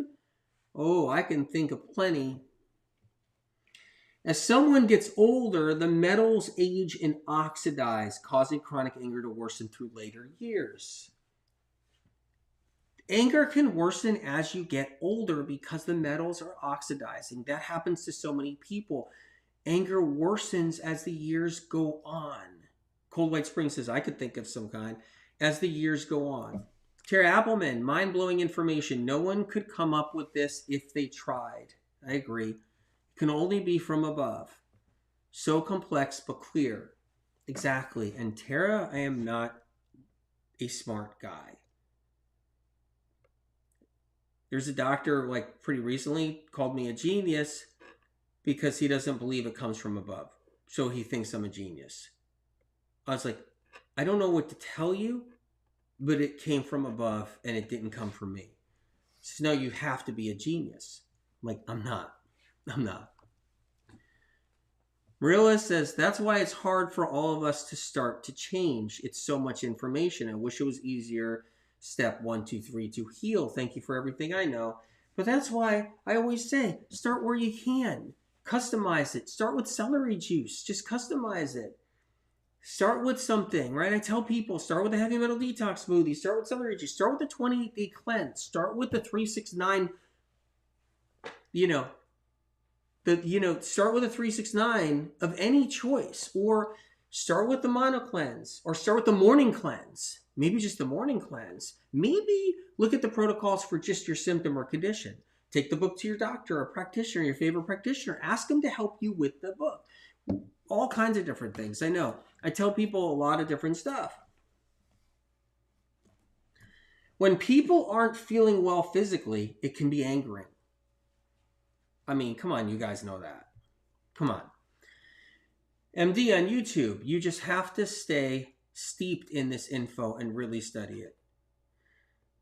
Oh, I can think of plenty. As someone gets older, the metals age and oxidize, causing chronic anger to worsen through later years. Anger can worsen as you get older because the metals are oxidizing. That happens to so many people. Anger worsens as the years go on. Cold White Spring says, I could think of some kind. As the years go on. Tara Appleman, mind-blowing information. No one could come up with this if they tried. I agree. It can only be from above. So complex but clear. Exactly. And Tara, I am not a smart guy. There's a doctor, like pretty recently, called me a genius because he doesn't believe it comes from above. So he thinks I'm a genius. I was like, I don't know what to tell you, but it came from above and it didn't come from me. He says, no, you have to be a genius. I'm like, I'm not. Marilla says, that's why it's hard for all of us to start to change. It's so much information. I wish it was easier. Step 1, 2, 3 to heal. Thank you for everything I know. But that's why I always say, start where you can. Customize it. Start with celery juice. Just customize it. Start with something, right? I tell people, start with a heavy metal detox smoothie. Start with celery juice. Start with the 28-day cleanse. Start with the 369, start with a 369 of any choice. Or start with the mono cleanse. Or start with the morning cleanse. Maybe just the morning cleanse. Maybe look at the protocols for just your symptom or condition. Take the book to your doctor or practitioner, your favorite practitioner. Ask them to help you with the book. All kinds of different things. I know. I tell people a lot of different stuff. When people aren't feeling well physically, it can be angering. I mean, come on, you guys know that. Come on. MD on YouTube, you just have to stay steeped in this info and really study it.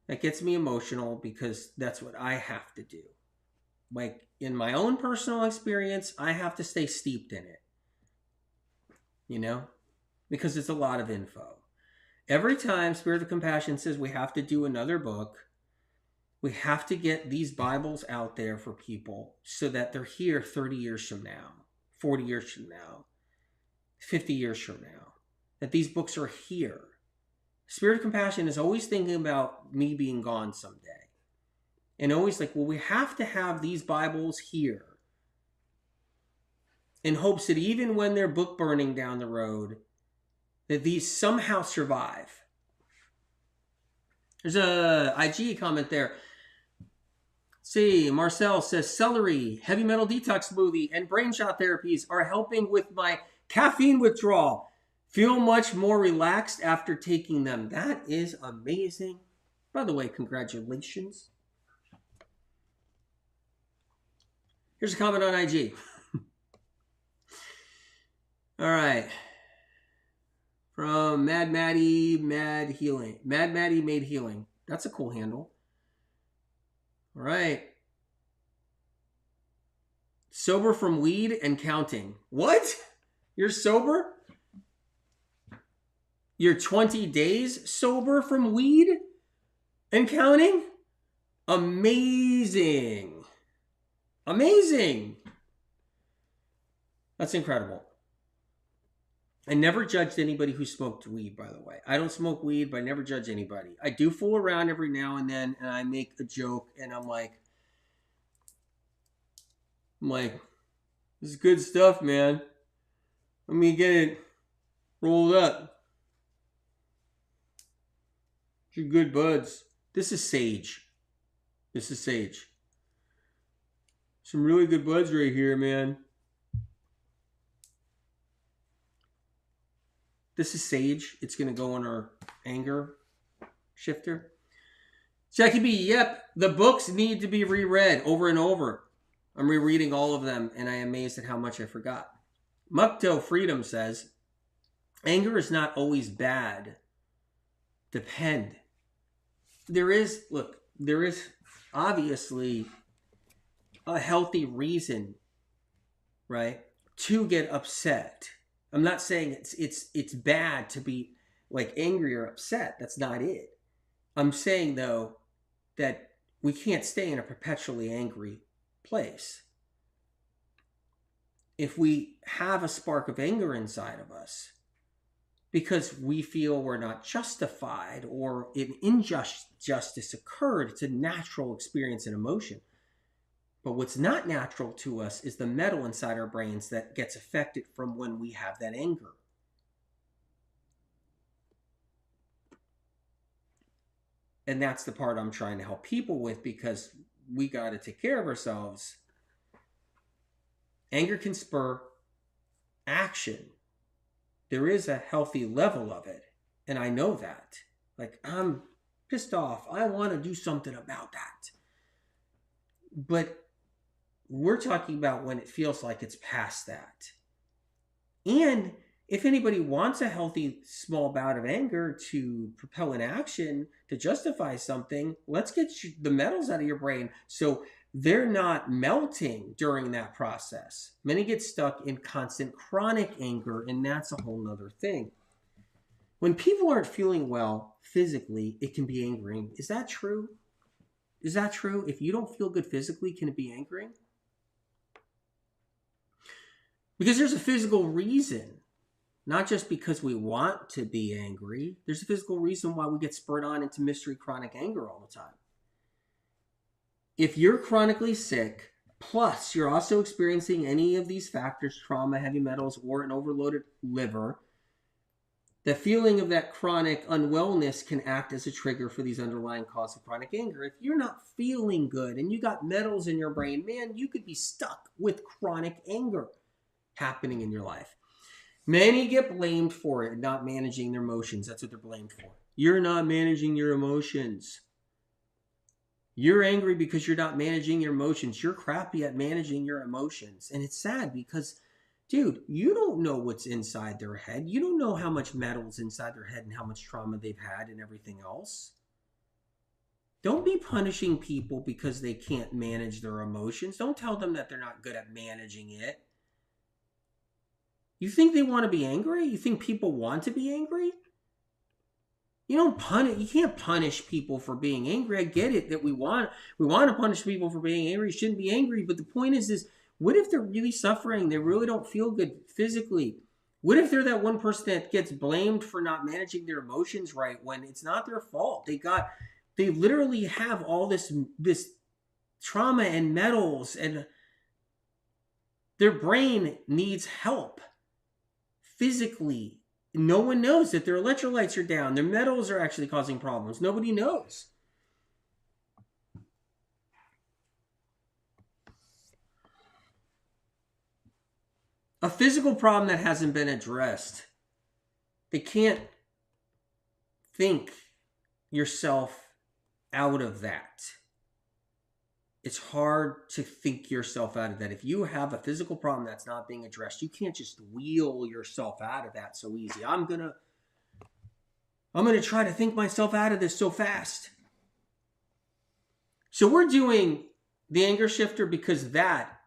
That gets me emotional because that's what I have to do. like in my own personal experience, I have to stay steeped in it, you know, because it's a lot of info. Every time Spirit of Compassion says we have to do another book, we have to get these Bibles out there for people so that they're here 30 years from now, 40 years from now, 50 years from now, that these books are here. Spirit of Compassion is always thinking about me being gone someday. And always like, well, we have to have these Bibles here in hopes that even when they're book burning down the road, that these somehow survive. There's a IG comment there. See, Marcel says, celery, heavy metal detox smoothie, and brain shot therapies are helping with my caffeine withdrawal. Feel much more relaxed after taking them. That is amazing. By the way, congratulations. Here's a comment on IG. All right. From Mad Maddie Mad Healing. Mad Maddie Made Healing. That's a cool handle. All right. Sober from weed and counting. What? You're sober? You're 20 days sober from weed and counting? Amazing. Amazing. That's incredible. I never judged anybody who smoked weed, by the way. I don't smoke weed, but I never judge anybody. I do fool around every now and then, and I make a joke, and I'm like, this is good stuff, man. Let me get it rolled up. You're good buds. This is sage. This is sage. Some really good buds right here, man. This is sage. It's going to go on our anger shifter. Jackie B, yep. The books need to be reread over and over. I'm rereading all of them, and I am amazed at how much I forgot. Mukto Freedom says, anger is not always bad. Depend. There is obviously a healthy reason, right, to get upset. I'm not saying it's bad to be like angry or upset. That's not it. I'm saying though that we can't stay in a perpetually angry place. If we have a spark of anger inside of us because we feel we're not justified or an injustice occurred, it's a natural experience and emotion. But what's not natural to us is the metal inside our brains that gets affected from when we have that anger. And that's the part I'm trying to help people with, because we got to take care of ourselves. Anger can spur action. There is a healthy level of it. And I know that. Like, I'm pissed off. I want to do something about that. But we're talking about when it feels like it's past that. And if anybody wants a healthy small bout of anger to propel an action, to justify something, let's get the metals out of your brain so they're not melting during that process. Many get stuck in constant chronic anger, and that's a whole nother thing. When people aren't feeling well physically, it can be angering. Is that true? Is that true? If you don't feel good physically, can it be angering? Because there's a physical reason, not just because we want to be angry. There's a physical reason why we get spurred on into mystery chronic anger all the time. If you're chronically sick, plus you're also experiencing any of these factors, trauma, heavy metals, or an overloaded liver, the feeling of that chronic unwellness can act as a trigger for these underlying causes of chronic anger. If you're not feeling good and you got metals in your brain, man, you could be stuck with chronic anger happening in your life. Many get blamed for it, not managing their emotions. That's what they're blamed for. You're not managing your emotions. You're angry because you're not managing your emotions. You're crappy at managing your emotions. And it's sad because, dude, you don't know what's inside their head. You don't know how much metal's inside their head and how much trauma they've had and everything else. Don't be punishing people because they can't manage their emotions. Don't tell them that they're not good at managing it. You think they want to be angry? You think people want to be angry? You can't punish people for being angry. I get it that we want to punish people for being angry. You shouldn't be angry, but the point is what if they're really suffering? They really don't feel good physically. What if they're that one person that gets blamed for not managing their emotions right when it's not their fault? They literally have all this trauma and metals, and their brain needs help physically. No one knows that their electrolytes are down. Their metals are actually causing problems. Nobody knows. A physical problem that hasn't been addressed. They can't think yourself out of that. It's hard to think yourself out of that. If you have a physical problem that's not being addressed, you can't just wheel yourself out of that so easy. I'm gonna try to think myself out of this so fast. So we're doing the anger shifter because that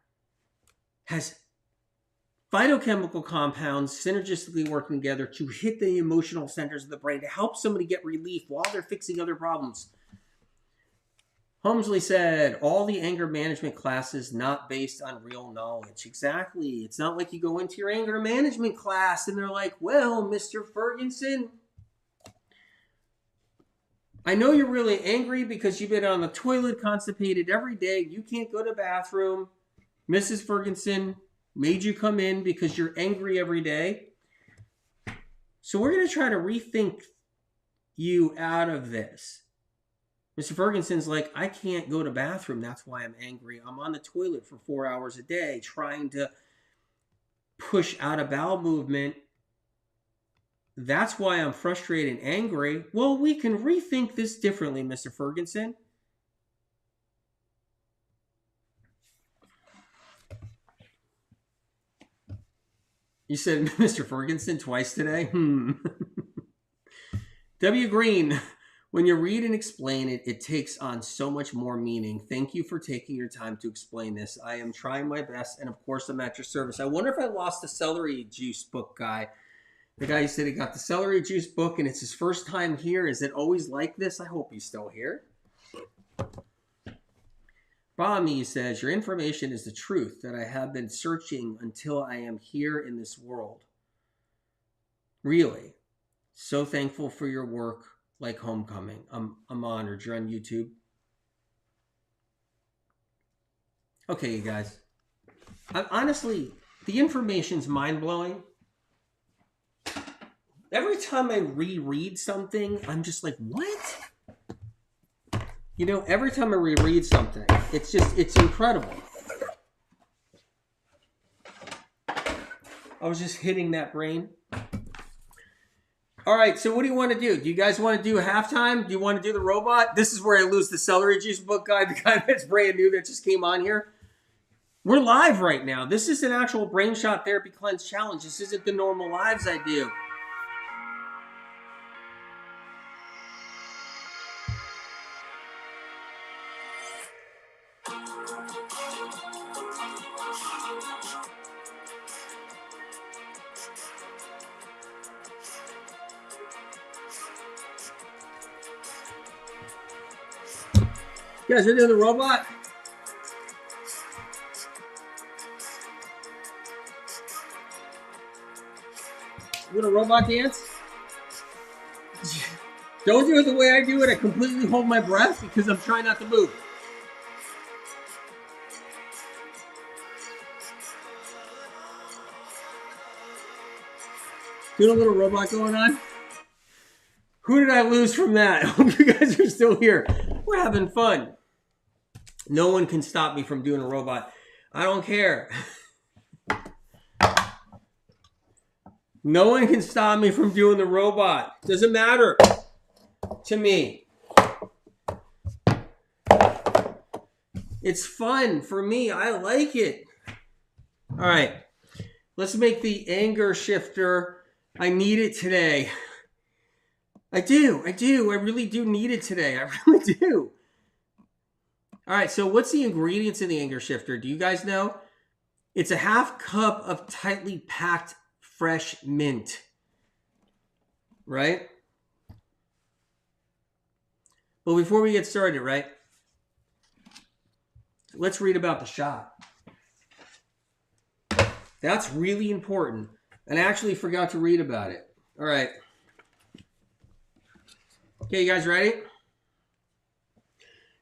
has phytochemical compounds synergistically working together to hit the emotional centers of the brain to help somebody get relief while they're fixing other problems. Helmsley said, all the anger management classes not based on real knowledge. Exactly. It's not like you go into your anger management class and they're like, well, Mr. Ferguson, I know you're really angry because you've been on the toilet constipated every day. You can't go to the bathroom. Mrs. Ferguson made you come in because you're angry every day. So we're going to try to rethink you out of this. Mr. Ferguson's like, I can't go to the bathroom. That's why I'm angry. I'm on the toilet for 4 hours a day trying to push out a bowel movement. That's why I'm frustrated and angry. Well, we can rethink this differently, Mr. Ferguson. You said Mr. Ferguson twice today? W. Green, when you read and explain it, it takes on so much more meaning. Thank you for taking your time to explain this. I am trying my best, and of course, I'm at your service. I wonder if I lost the celery juice book guy. The guy who said he got the celery juice book, and it's his first time here. Is it always like this? I hope he's still here. Bami says, your information is the truth that I have been searching until I am here in this world. Really. So thankful for your work like Homecoming. I'm honored. You're on YouTube. Okay, you guys. Honestly, the information's mind-blowing. Every time I reread something, I'm just like, what? You know, every time I reread something, it's incredible. I was just hitting that brain. All right, so what do you want to do? Do you guys want to do halftime? Do you want to do the robot? This is where I lose the celery juice book guy, the guy that's brand new that just came on here. We're live right now. This is an actual brain shot therapy cleanse challenge. This isn't the normal lives I do. You guys are doing the robot? You doing a robot dance? Don't do it the way I do it. I completely hold my breath because I'm trying not to move. Doing a little robot going on. Who did I lose from that? I hope you guys are still here. We're having fun. No one can stop me from doing a robot. I don't care. No one can stop me from doing the robot. Doesn't matter to me. It's fun for me. I like it. All right. Let's make the anger shifter. I need it today. I do. I really do need it today. I really do. All right, so what's the ingredients in the anger shifter? Do you guys know? It's a half cup of tightly packed fresh mint, right? But before we get started, right, let's read about the shot. That's really important. And I actually forgot to read about it. All right. Okay, you guys ready?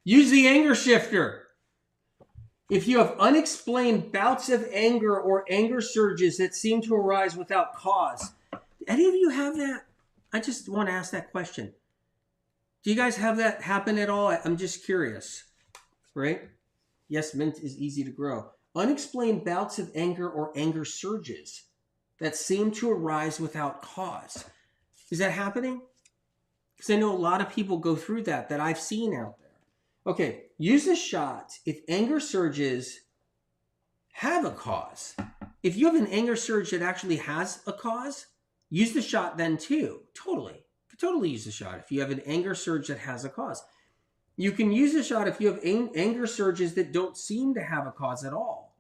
Use the anger shifter. If you have unexplained bouts of anger or anger surges that seem to arise without cause. Any of you have that? I just want to ask that question. Do you guys have that happen at all? I'm just curious, right? Yes, mint is easy to grow. Unexplained bouts of anger or anger surges that seem to arise without cause. Is that happening? Because I know a lot of people go through that I've seen out there. Okay, use the shot if anger surges have a cause. If you have an anger surge that actually has a cause, use the shot then too. Totally. Totally use the shot if you have an anger surge that has a cause. You can use the shot if you have anger surges that don't seem to have a cause at all.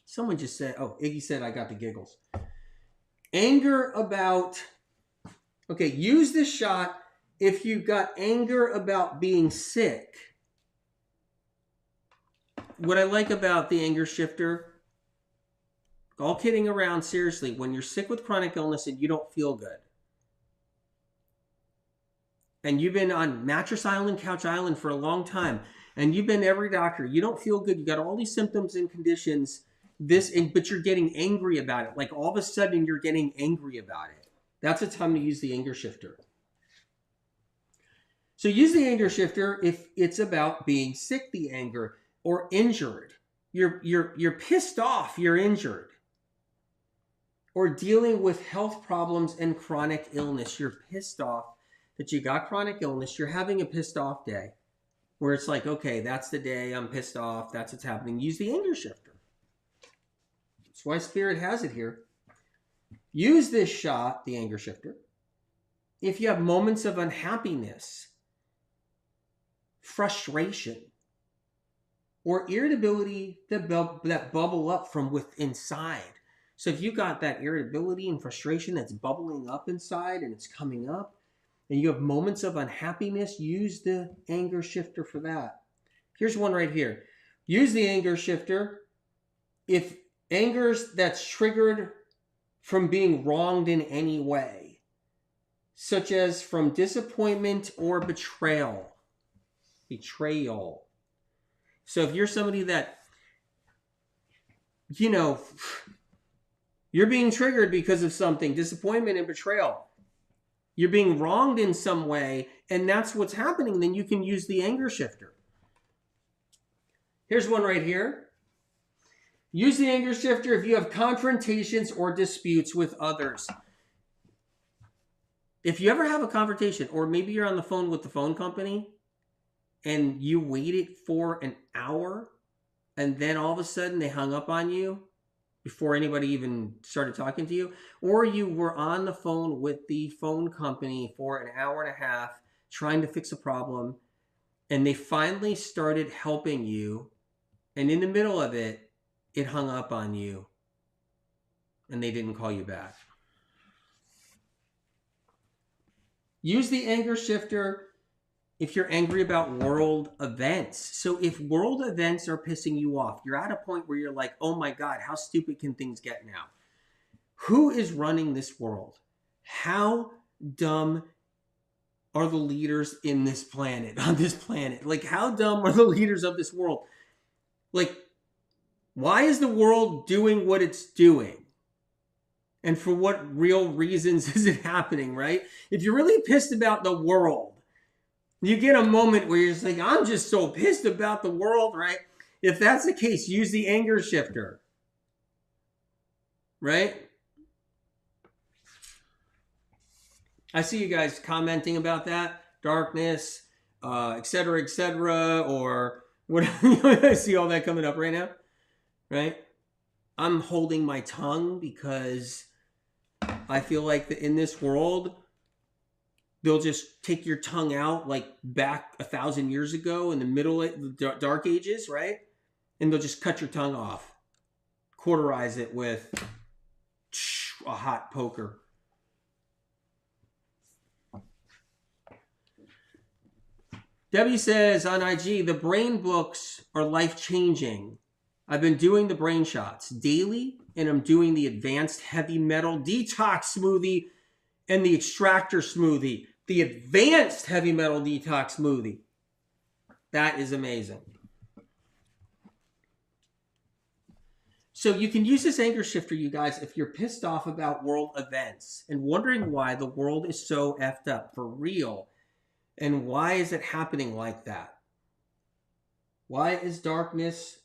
Someone just said, oh, Iggy said I got the giggles. Anger about, okay, use this shot if you've got anger about being sick. What I like about the anger shifter, all kidding around, seriously, when you're sick with chronic illness and you don't feel good, and you've been on Mattress Island, Couch Island for a long time, and you've been to every doctor, you don't feel good, you got all these symptoms and conditions, but you're getting angry about it. Like all of a sudden you're getting angry about it. That's a time to use the anger shifter. So use the anger shifter if it's about being sick, the anger, or injured. You're pissed off, you're injured. Or dealing with health problems and chronic illness. You're pissed off that you got chronic illness. You're having a pissed off day where it's like, okay, that's the day I'm pissed off. That's what's happening. Use the anger shifter. That's why Spirit has it here. Use this shot, the anger shifter, if you have moments of unhappiness, frustration, or irritability that bubble up from within inside. So if you got that irritability and frustration that's bubbling up inside and it's coming up, and you have moments of unhappiness, use the anger shifter for that. Here's one right here. Use the anger shifter if anger's that's triggered from being wronged in any way, such as from disappointment or betrayal. Betrayal. So if you're somebody that, you're being triggered because of something, disappointment and betrayal, you're being wronged in some way, and that's what's happening, then you can use the anger shifter. Here's one right here. Use the anger shifter if you have confrontations or disputes with others. If you ever have a confrontation, or maybe you're on the phone with the phone company, and you waited for an hour, and then all of a sudden they hung up on you, before anybody even started talking to you, or you were on the phone with the phone company for an hour and a half trying to fix a problem, and they finally started helping you, and in the middle of it, it hung up on you, and they didn't call you back. Use the anger shifter if you're angry about world events. So if world events are pissing you off, you're at a point where you're like, oh my God, how stupid can things get now? Who is running this world? How dumb are the leaders in this planet, on this planet? Like, how dumb are the leaders of this world? Like, why is the world doing what it's doing? And for what real reasons is it happening, right? If you're really pissed about the world, you get a moment where you're just like, I'm just so pissed about the world, right? If that's the case, use the anger shifter, right? I see you guys commenting about that. Darkness, et cetera, or whatever. I see all that coming up right now, right? I'm holding my tongue because I feel like in this world, they'll just take your tongue out like back 1,000 years ago in the the dark ages, right? And they'll just cut your tongue off, cauterize it with a hot poker. Debbie says on IG, the brain books are life-changing. I've been doing the brain shots daily, and I'm doing the advanced heavy metal detox smoothie and the extractor smoothie. The advanced heavy metal detox smoothie. That is amazing. So you can use this anger shifter, you guys, if you're pissed off about world events and wondering why the world is so effed up for real. And why is it happening like that? Why is darkness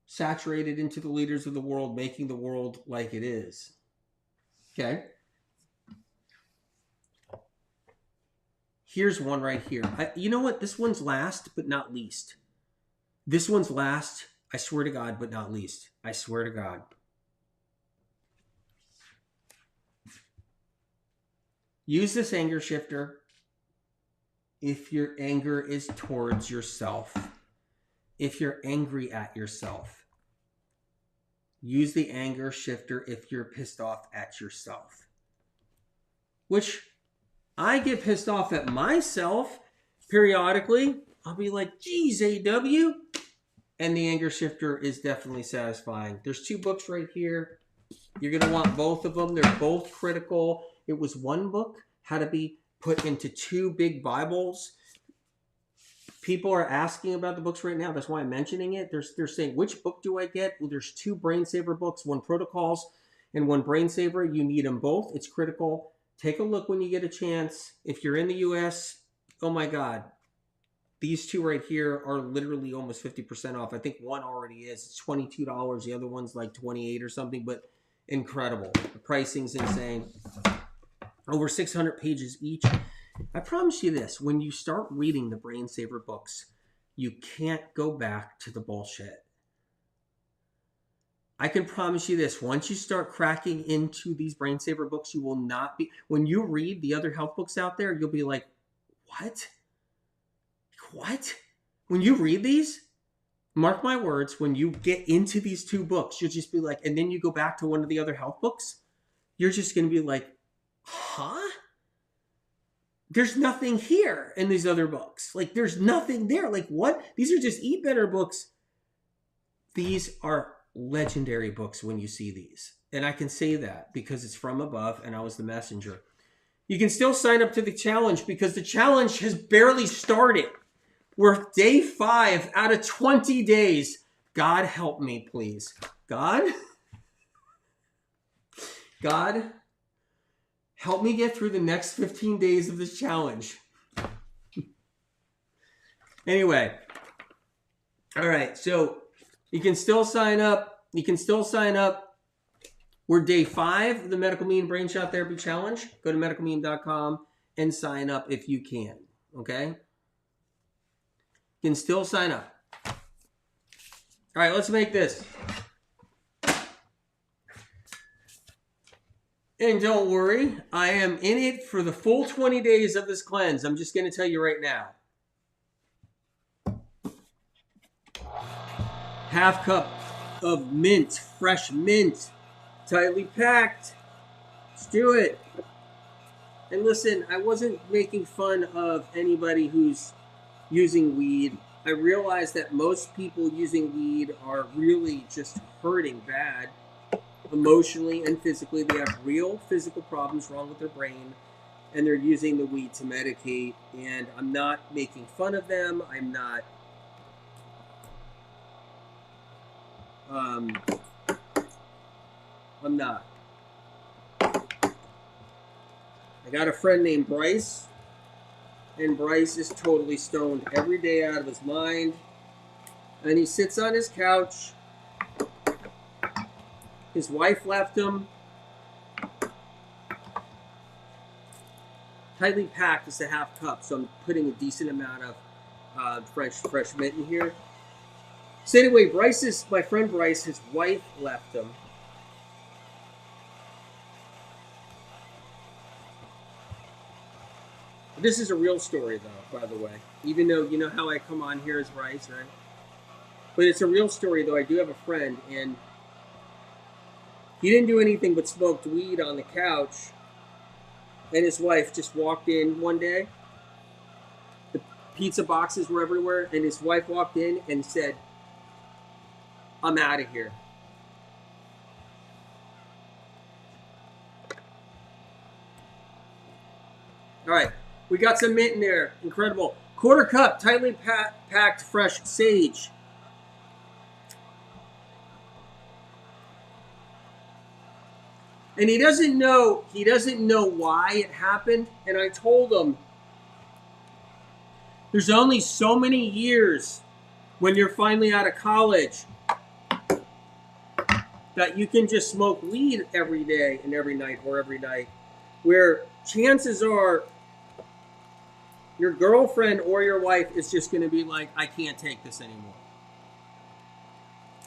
saturated into the leaders of the world, making the world like it is? Okay. Here's one right here. You know what? This one's last, but not least. This one's last, I swear to God, but not least. I swear to God. Use this anger shifter if your anger is towards yourself. If you're angry at yourself. Use the anger shifter if you're pissed off at yourself. Which I get pissed off at myself periodically. I'll be like, geez, AW. And the anger shifter is definitely satisfying. There's 2 books right here. You're going to want both of them. They're both critical. It was one book, how to be put into 2 big Bibles. People are asking about the books right now. That's why I'm mentioning it. They're saying, which book do I get? Well, there's 2 Brain Saver books, one Protocols and one Brain Saver. You need them both. It's critical. Take a look when you get a chance. If you're in the US, oh my God. These 2 right here are literally almost 50% off. I think one already is. It's $22. The other one's like $28 or something, but incredible. The pricing's insane. Over 600 pages each. I promise you this, when you start reading the Brain Saver books, you can't go back to the bullshit. I can promise you this, once you start cracking into these Brain Saver books, you will not be, when you read the other health books out there, you'll be like, what? What? When you read these, mark my words, when you get into these 2 books, you'll just be like, and then you go back to one of the other health books, you're just going to be like, huh? There's nothing here in these other books. Like, there's nothing there. Like, what? These are just Eat Better books. These are legendary books when you see these. And I can say that because it's from above and I was the messenger. You can still sign up to the challenge because the challenge has barely started. We're day 5 out of 20 days. God help me, please. God, help me get through the next 15 days of this challenge. Anyway. All right. So you can still sign up. We're day 5 of the Medical Meme Brain Shot Therapy Challenge. Go to medicalmeme.com and sign up if you can. Okay? You can still sign up. All right, let's make this. And don't worry, I am in it for the full 20 days of this cleanse. I'm just going to tell you right now. Half cup of mint, fresh mint, tightly packed. Let's do it. And listen, I wasn't making fun of anybody who's using weed. I realize that most people using weed are really just hurting bad, emotionally and physically. They have real physical problems wrong with their brain, and they're using the weed to medicate. And I'm not making fun of them. I'm not I got a friend named Bryce, and Bryce is totally stoned every day out of his mind, and he sits on his couch. His wife left him. Tightly packed is a half cup, so I'm putting a decent amount of fresh mint in here. So anyway, my friend Bryce, his wife left him. This is a real story, though, by the way. Even though you know how I come on here as Rice, right? But it's a real story, though. I do have a friend, and he didn't do anything but smoked weed on the couch, and his wife just walked in one day. The pizza boxes were everywhere, and his wife walked in and said, "I'm out of here." All right, we got some mint in there. Incredible. Quarter cup, tightly packed fresh sage. And he doesn't know why it happened. And I told him, there's only so many years when you're finally out of college that you can just smoke weed every day and every night or every night, where chances are your girlfriend or your wife is just going to be like, I can't take this anymore.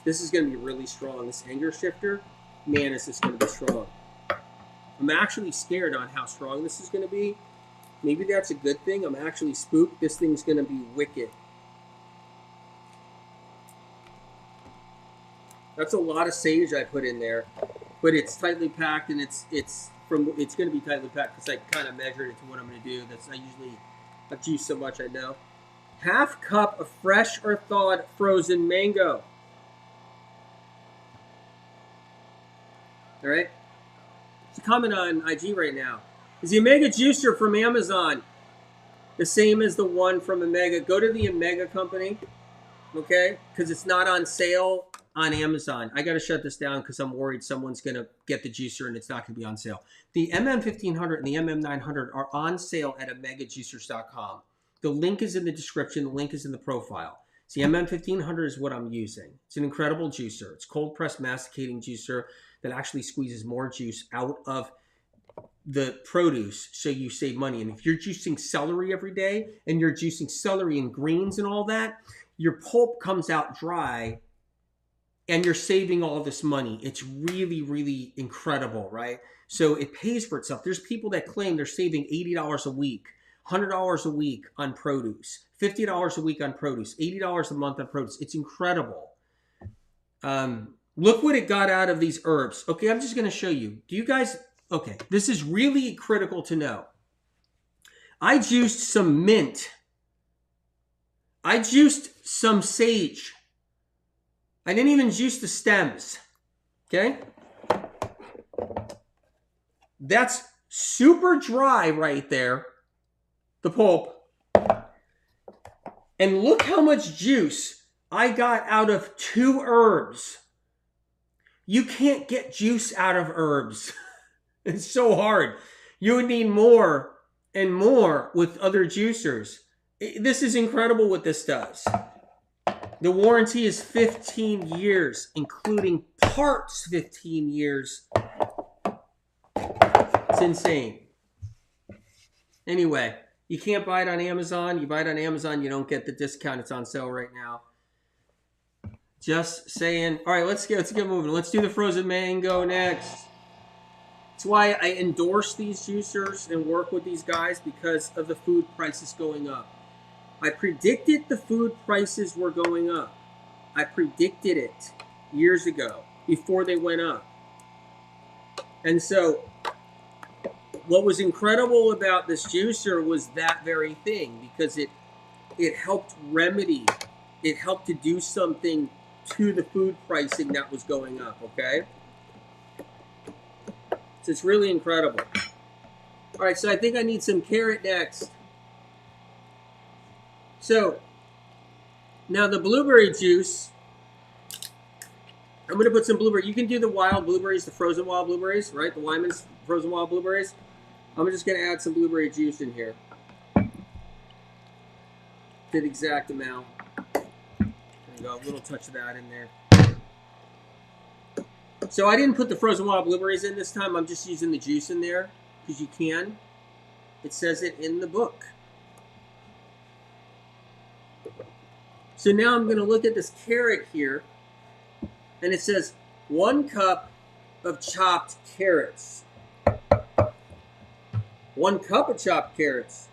This is going to be really strong. This anger shifter, man, is this going to be strong. I'm actually scared on how strong this is going to be. Maybe that's a good thing. I'm actually spooked. This thing's going to be wicked. That's a lot of sage I put in there, but it's tightly packed, and it's going to be tightly packed because I kind of measured it to what I'm going to do. I've juiced so much, I know. Half cup of fresh or thawed frozen mango. All right. It's a comment on IG right now. Is the Omega juicer from Amazon the same as the one from Omega? Go to the Omega company, okay? Because it's not on sale on Amazon. I got to shut this down because I'm worried someone's going to get the juicer and it's not going to be on sale. The MM1500 and the MM900 are on sale at omegajuicers.com. The link is in the description. The link is in the profile. So the MM1500 is what I'm using. It's an incredible juicer. It's cold pressed masticating juicer that actually squeezes more juice out of the produce, so you save money. And if you're juicing celery every day and you're juicing celery and greens and all that, your pulp comes out dry and you're saving all this money. It's really, really incredible, right? So it pays for itself. There's people that claim they're saving $80 a week, $100 a week on produce, $50 a week on produce, $80 a month on produce. It's incredible. Look what it got out of these herbs. Okay, I'm just going to show you. Do you guys... Okay, this is really critical to know. I juiced some mint. I juiced some sage. I didn't even juice the stems. Okay? That's super dry right there, the pulp. And look how much juice I got out of 2 herbs. You can't get juice out of herbs. It's so hard. You would need more and more with other juicers. This is incredible what this does. The warranty is 15 years, including parts 15 years. It's insane. Anyway, you can't buy it on Amazon. You buy it on Amazon, you don't get the discount. It's on sale right now. Just saying. All right, let's get moving. Let's do the frozen mango next. That's why I endorse these juicers and work with these guys, because of the food prices going up. I predicted the food prices were going up. I predicted it years ago before they went up. And so what was incredible about this juicer was that very thing, because it helped remedy, it helped to do something to the food pricing that was going up, okay? So it's really incredible. All right, so I think I need some carrot next. So now the blueberry juice, I'm going to put some blueberry. You can do the wild blueberries, the frozen wild blueberries, right? The Lyman's frozen wild blueberries. I'm just going to add some blueberry juice in here. The exact amount. There you go, a little touch of that in there. So I didn't put the frozen wild blueberries in this time. I'm just using the juice in there because you can. It says it in the book. So now I'm going to look at this carrot here, and it says 1 cup of chopped carrots. 1 cup of chopped carrots.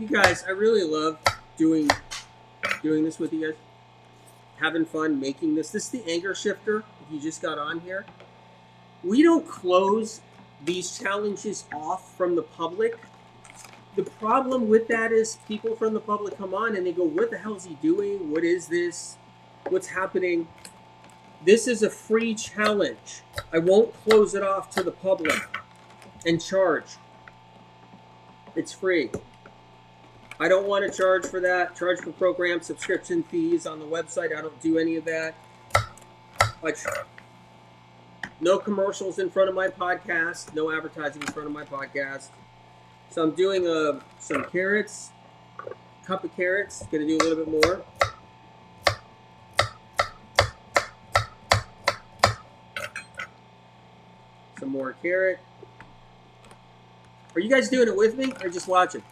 You guys, I really love doing this with you guys. Having fun making this. This is the anger shifter. If you just got on here, we don't close these challenges off from the public. The problem with that is people from the public come on and they go, what the hell is he doing? What is this? What's happening? This is a free challenge. I won't close it off to the public and charge. It's free. I don't want to charge for that. Charge for program subscription fees on the website. I don't do any of that. No commercials in front of my podcast. No advertising in front of my podcast. So I'm doing some carrots. Cup of carrots. Going to do a little bit more. Some more carrot. Are you guys doing it with me or just watching?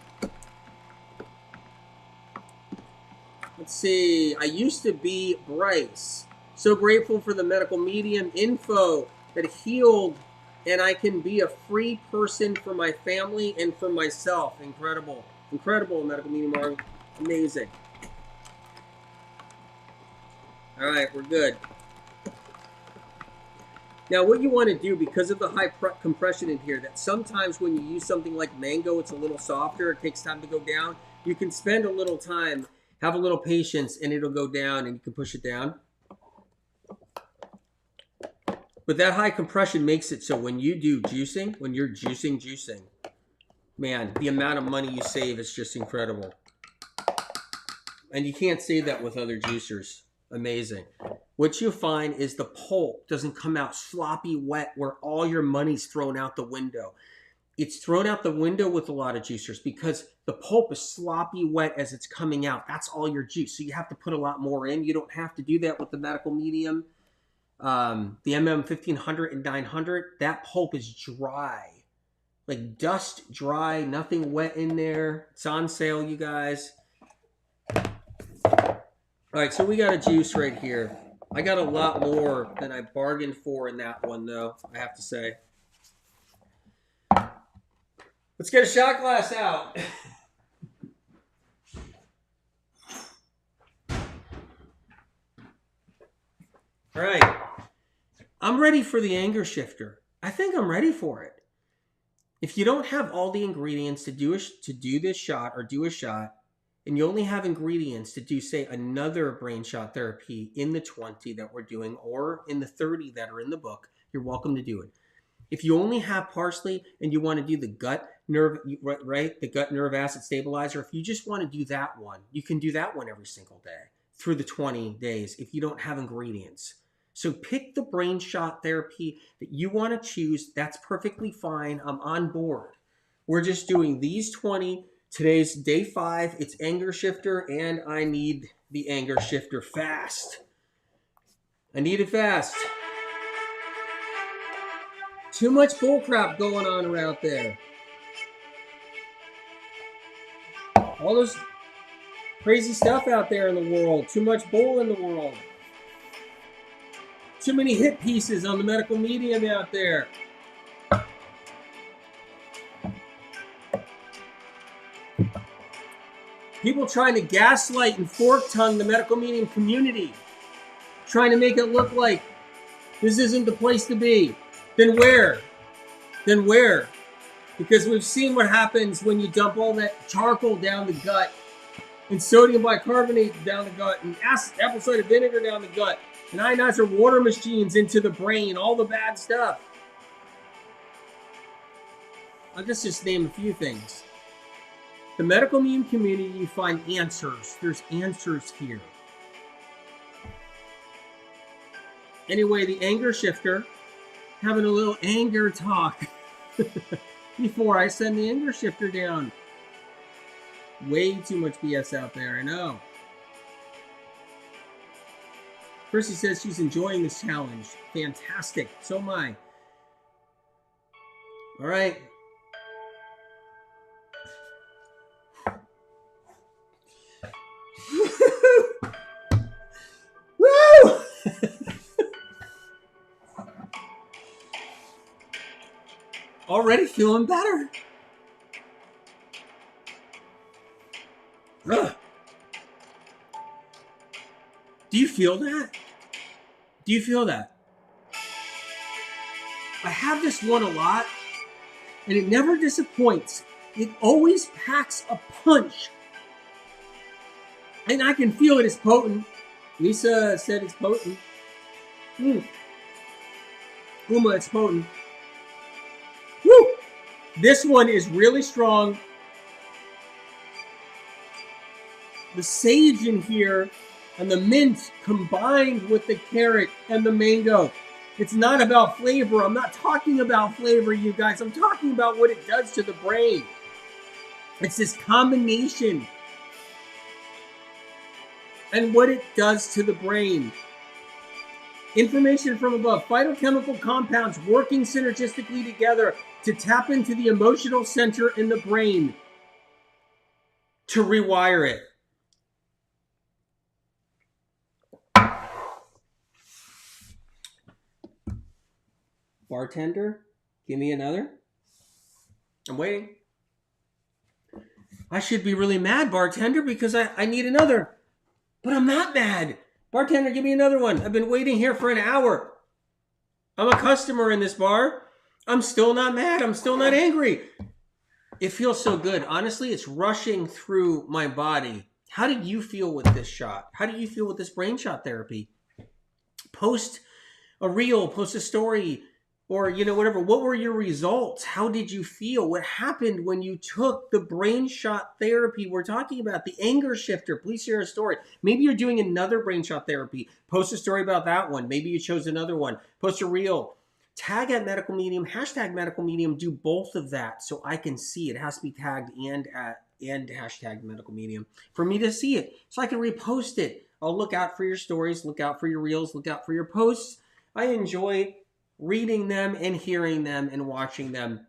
Let's see. I used to be Bryce. So grateful for the medical medium info that healed, and I can be a free person for my family and for myself. Incredible. Incredible, medical medium are amazing. All right, we're good. Now, what you want to do, because of the high compression in here, that sometimes when you use something like mango, it's a little softer. It takes time to go down. You can spend a little time, have a little patience, and it'll go down, and you can push it down. But that high compression makes it so when you do juicing, when you're juicing, man, the amount of money you save is just incredible. And you can't say that with other juicers. Amazing. What you find is the pulp doesn't come out sloppy wet where all your money's thrown out the window. It's thrown out the window with a lot of juicers because the pulp is sloppy wet as it's coming out. That's all your juice. So you have to put a lot more in. You don't have to do that with the medical medium. The MM 1500 and 900, that pulp is dry. Like dust dry, nothing wet in there. It's on sale, you guys. All right, so we got a juice right here. I got a lot more than I bargained for in that one, though, I have to say. Let's get a shot glass out. All right. I'm ready for the anger shifter. I think I'm ready for it. If you don't have all the ingredients to do this shot or do a shot, and you only have ingredients to do, say, another brain shot therapy in the 20 that we're doing or in the 30 that are in the book, you're welcome to do it. If you only have parsley and you want to do the gut nerve, right, the gut nerve acid stabilizer, if you just want to do that one, you can do that one every single day through the 20 days if you don't have ingredients. So pick the brain shot therapy that you want to choose. That's perfectly fine. I'm on board. We're just doing these 20. Today's day 5. It's anger shifter, and I need the anger shifter fast. I need it fast. Too much bullcrap going on around there. All this crazy stuff out there in the world. Too much bull in the world. Too many hit pieces on the medical medium out there. People trying to gaslight and fork tongue the medical medium community. Trying to make it look like this isn't the place to be. Then where? Then where? Because we've seen what happens when you dump all that charcoal down the gut and sodium bicarbonate down the gut and apple cider vinegar down the gut and ionizer water machines into the brain, all the bad stuff. I'll just name a few things. The medical medium community, you find answers. There's answers here. Anyway, the anger shifter, having a little anger talk before I send the anger shifter down. Way too much BS out there, I know. Percy says she's enjoying this challenge. Fantastic. So am I. All right. Woo! Already feeling better. feel that? Do you feel that? I have this one a lot, and it never disappoints. It always packs a punch. And I can feel it is potent. Lisa said it's potent. Uma, it's potent. Woo! This one is really strong. The sage in here and the mint combined with the carrot and the mango. It's not about flavor. I'm not talking about flavor, you guys. I'm talking about what it does to the brain. It's this combination and what it does to the brain. Information from above. Phytochemical compounds working synergistically together to tap into the emotional center in the brain to rewire it. Bartender, give me another. I'm waiting. I should be really mad, bartender, because I need another. But I'm not mad. Bartender, give me another one. I've been waiting here for an hour. I'm a customer in this bar. I'm still not mad. I'm still not angry. It feels so good. Honestly, it's rushing through my body. How do you feel with this shot? How do you feel with this brain shot therapy? Post a reel, post a story, or, whatever. What were your results? How did you feel? What happened when you took the brain shot therapy we're talking about? The anger shifter. Please share a story. Maybe you're doing another brain shot therapy. Post a story about that one. Maybe you chose another one. Post a reel. Tag at Medical Medium. Hashtag Medical Medium. Do both of that so I can see it. It has to be tagged and hashtag Medical Medium for me to see it so I can repost it. I'll look out for your stories. Look out for your reels. Look out for your posts. I enjoy reading them and hearing them and watching them.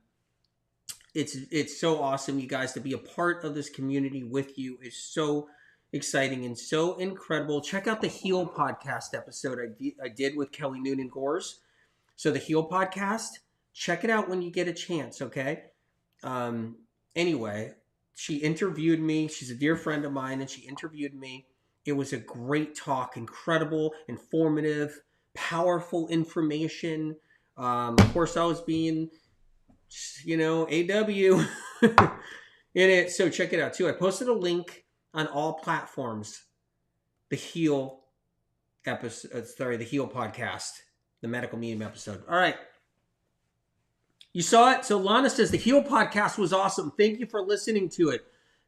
It's so awesome, you guys, to be a part of this community with you. Is so exciting and so incredible. Check out the Heal podcast episode I did with Kelly Noonan Gores. So the Heal podcast, check it out when you get a chance, okay? Anyway, she interviewed me. She's a dear friend of mine, and she interviewed me. It was a great talk, incredible, informative, powerful information. Of course, I was being, AW in it. So check it out too. I posted a link on all platforms. The Heal episode, the Heal podcast, the Medical Medium episode. All right. You saw it. So Lana says the Heal podcast was awesome. Thank you for listening to it.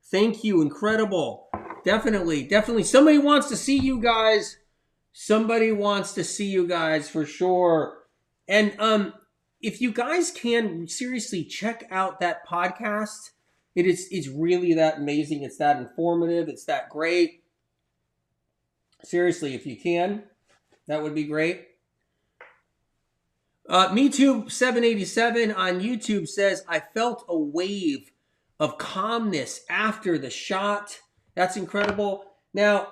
Thank you. Incredible. Definitely. Somebody wants to see you guys. Somebody wants to see you guys for sure. And if you guys can seriously check out that podcast, it's really that amazing. It's that informative. It's that great. Seriously, if you can, that would be great. MeTube787 on YouTube says, I felt a wave of calmness after the shot. That's incredible. Now,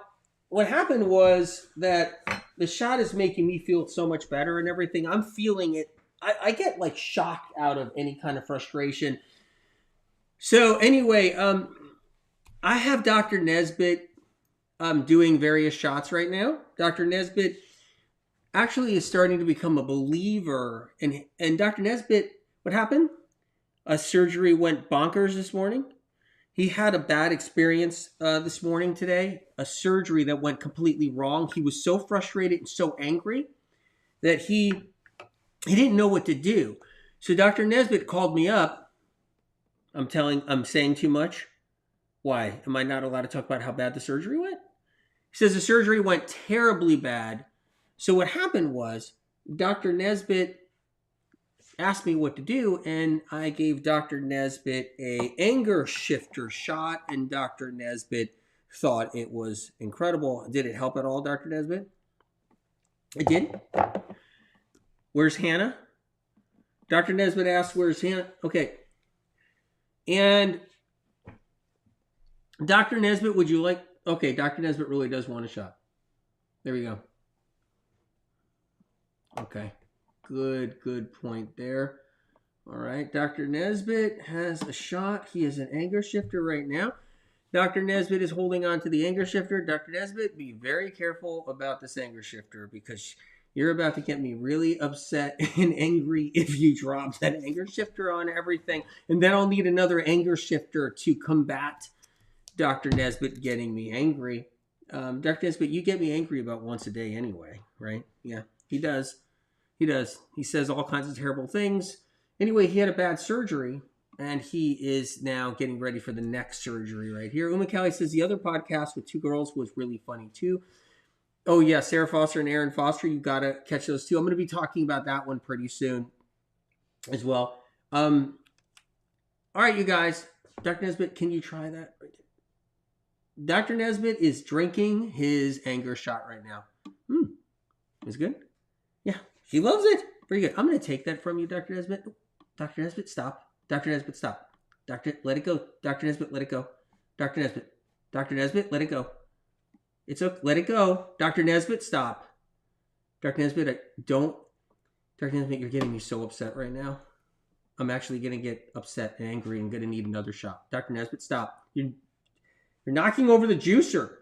what happened was that the shot is making me feel so much better and everything. I'm feeling it. I get like shocked out of any kind of frustration. So anyway, I have Dr. Nesbitt doing various shots right now. Dr. Nesbitt actually is starting to become a believer. And Dr. Nesbitt, what happened? A surgery went bonkers this morning. He had a bad experience this morning today, a surgery that went completely wrong. He was so frustrated and so angry that he didn't know what to do. So Dr. Nesbitt called me up. I'm saying too much. Why? Am I not allowed to talk about how bad the surgery went? He says the surgery went terribly bad. So what happened was Dr. Nesbitt asked me what to do, and I gave Dr. Nesbitt a anger shifter shot, and Dr. Nesbitt thought it was incredible. Did it help at all, Dr. Nesbitt? It did. Where's Hannah? Dr. Nesbitt asked, where's Hannah? Okay. And Dr. Nesbitt, would you like... Okay, Dr. Nesbitt really does want a shot. There we go. Okay. Good point there. All right. Dr. Nesbitt has a shot. He is an anger shifter right now. Dr. Nesbitt is holding on to the anger shifter. Dr. Nesbitt, be very careful about this anger shifter because you're about to get me really upset and angry if you drop that anger shifter on everything. And then I'll need another anger shifter to combat Dr. Nesbitt getting me angry. Dr. Nesbitt, you get me angry about once a day anyway, right? Yeah, he does. He does. He says all kinds of terrible things. Anyway, he had a bad surgery, and he is now getting ready for the next surgery right here. Uma Kelly says the other podcast with two girls was really funny too. Oh, yeah, Sarah Foster and Aaron Foster. You got to catch those too. I'm going to be talking about that one pretty soon as well. All right, you guys. Dr. Nesbitt, can you try that? Dr. Nesbitt is drinking his anger shot right now. It's good. Yeah, she loves it. Very good. I'm going to take that from you, Dr. Nesbitt. Dr. Nesbitt, stop. Dr. Nesbitt, stop. Let it go. Dr. Nesbitt, let it go. Dr. Nesbitt. Dr. Nesbitt, let it go. It's okay. Let it go. Dr. Nesbitt, stop. Dr. Nesbitt, don't. Dr. Nesbitt, you're getting me so upset right now. I'm actually going to get upset and angry and going to need another shot. Dr. Nesbitt, stop. You're knocking over the juicer.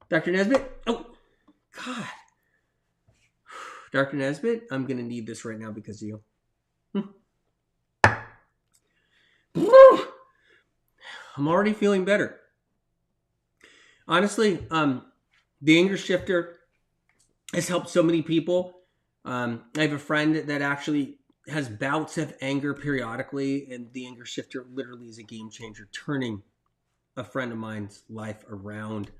Dr. Nesbitt. Oh, God. Dr. Nesbitt, I'm going to need this right now because of you. I'm already feeling better. Honestly, the anger shifter has helped so many people. I have a friend that actually has bouts of anger periodically, and the anger shifter literally is a game changer, turning a friend of mine's life around.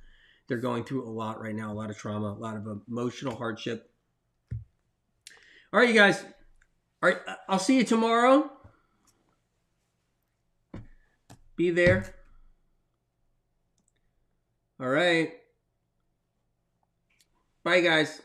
They're going through a lot right now, a lot of trauma, a lot of emotional hardship. All right, you guys. All right, I'll see you tomorrow. Be there. All right. Bye, guys.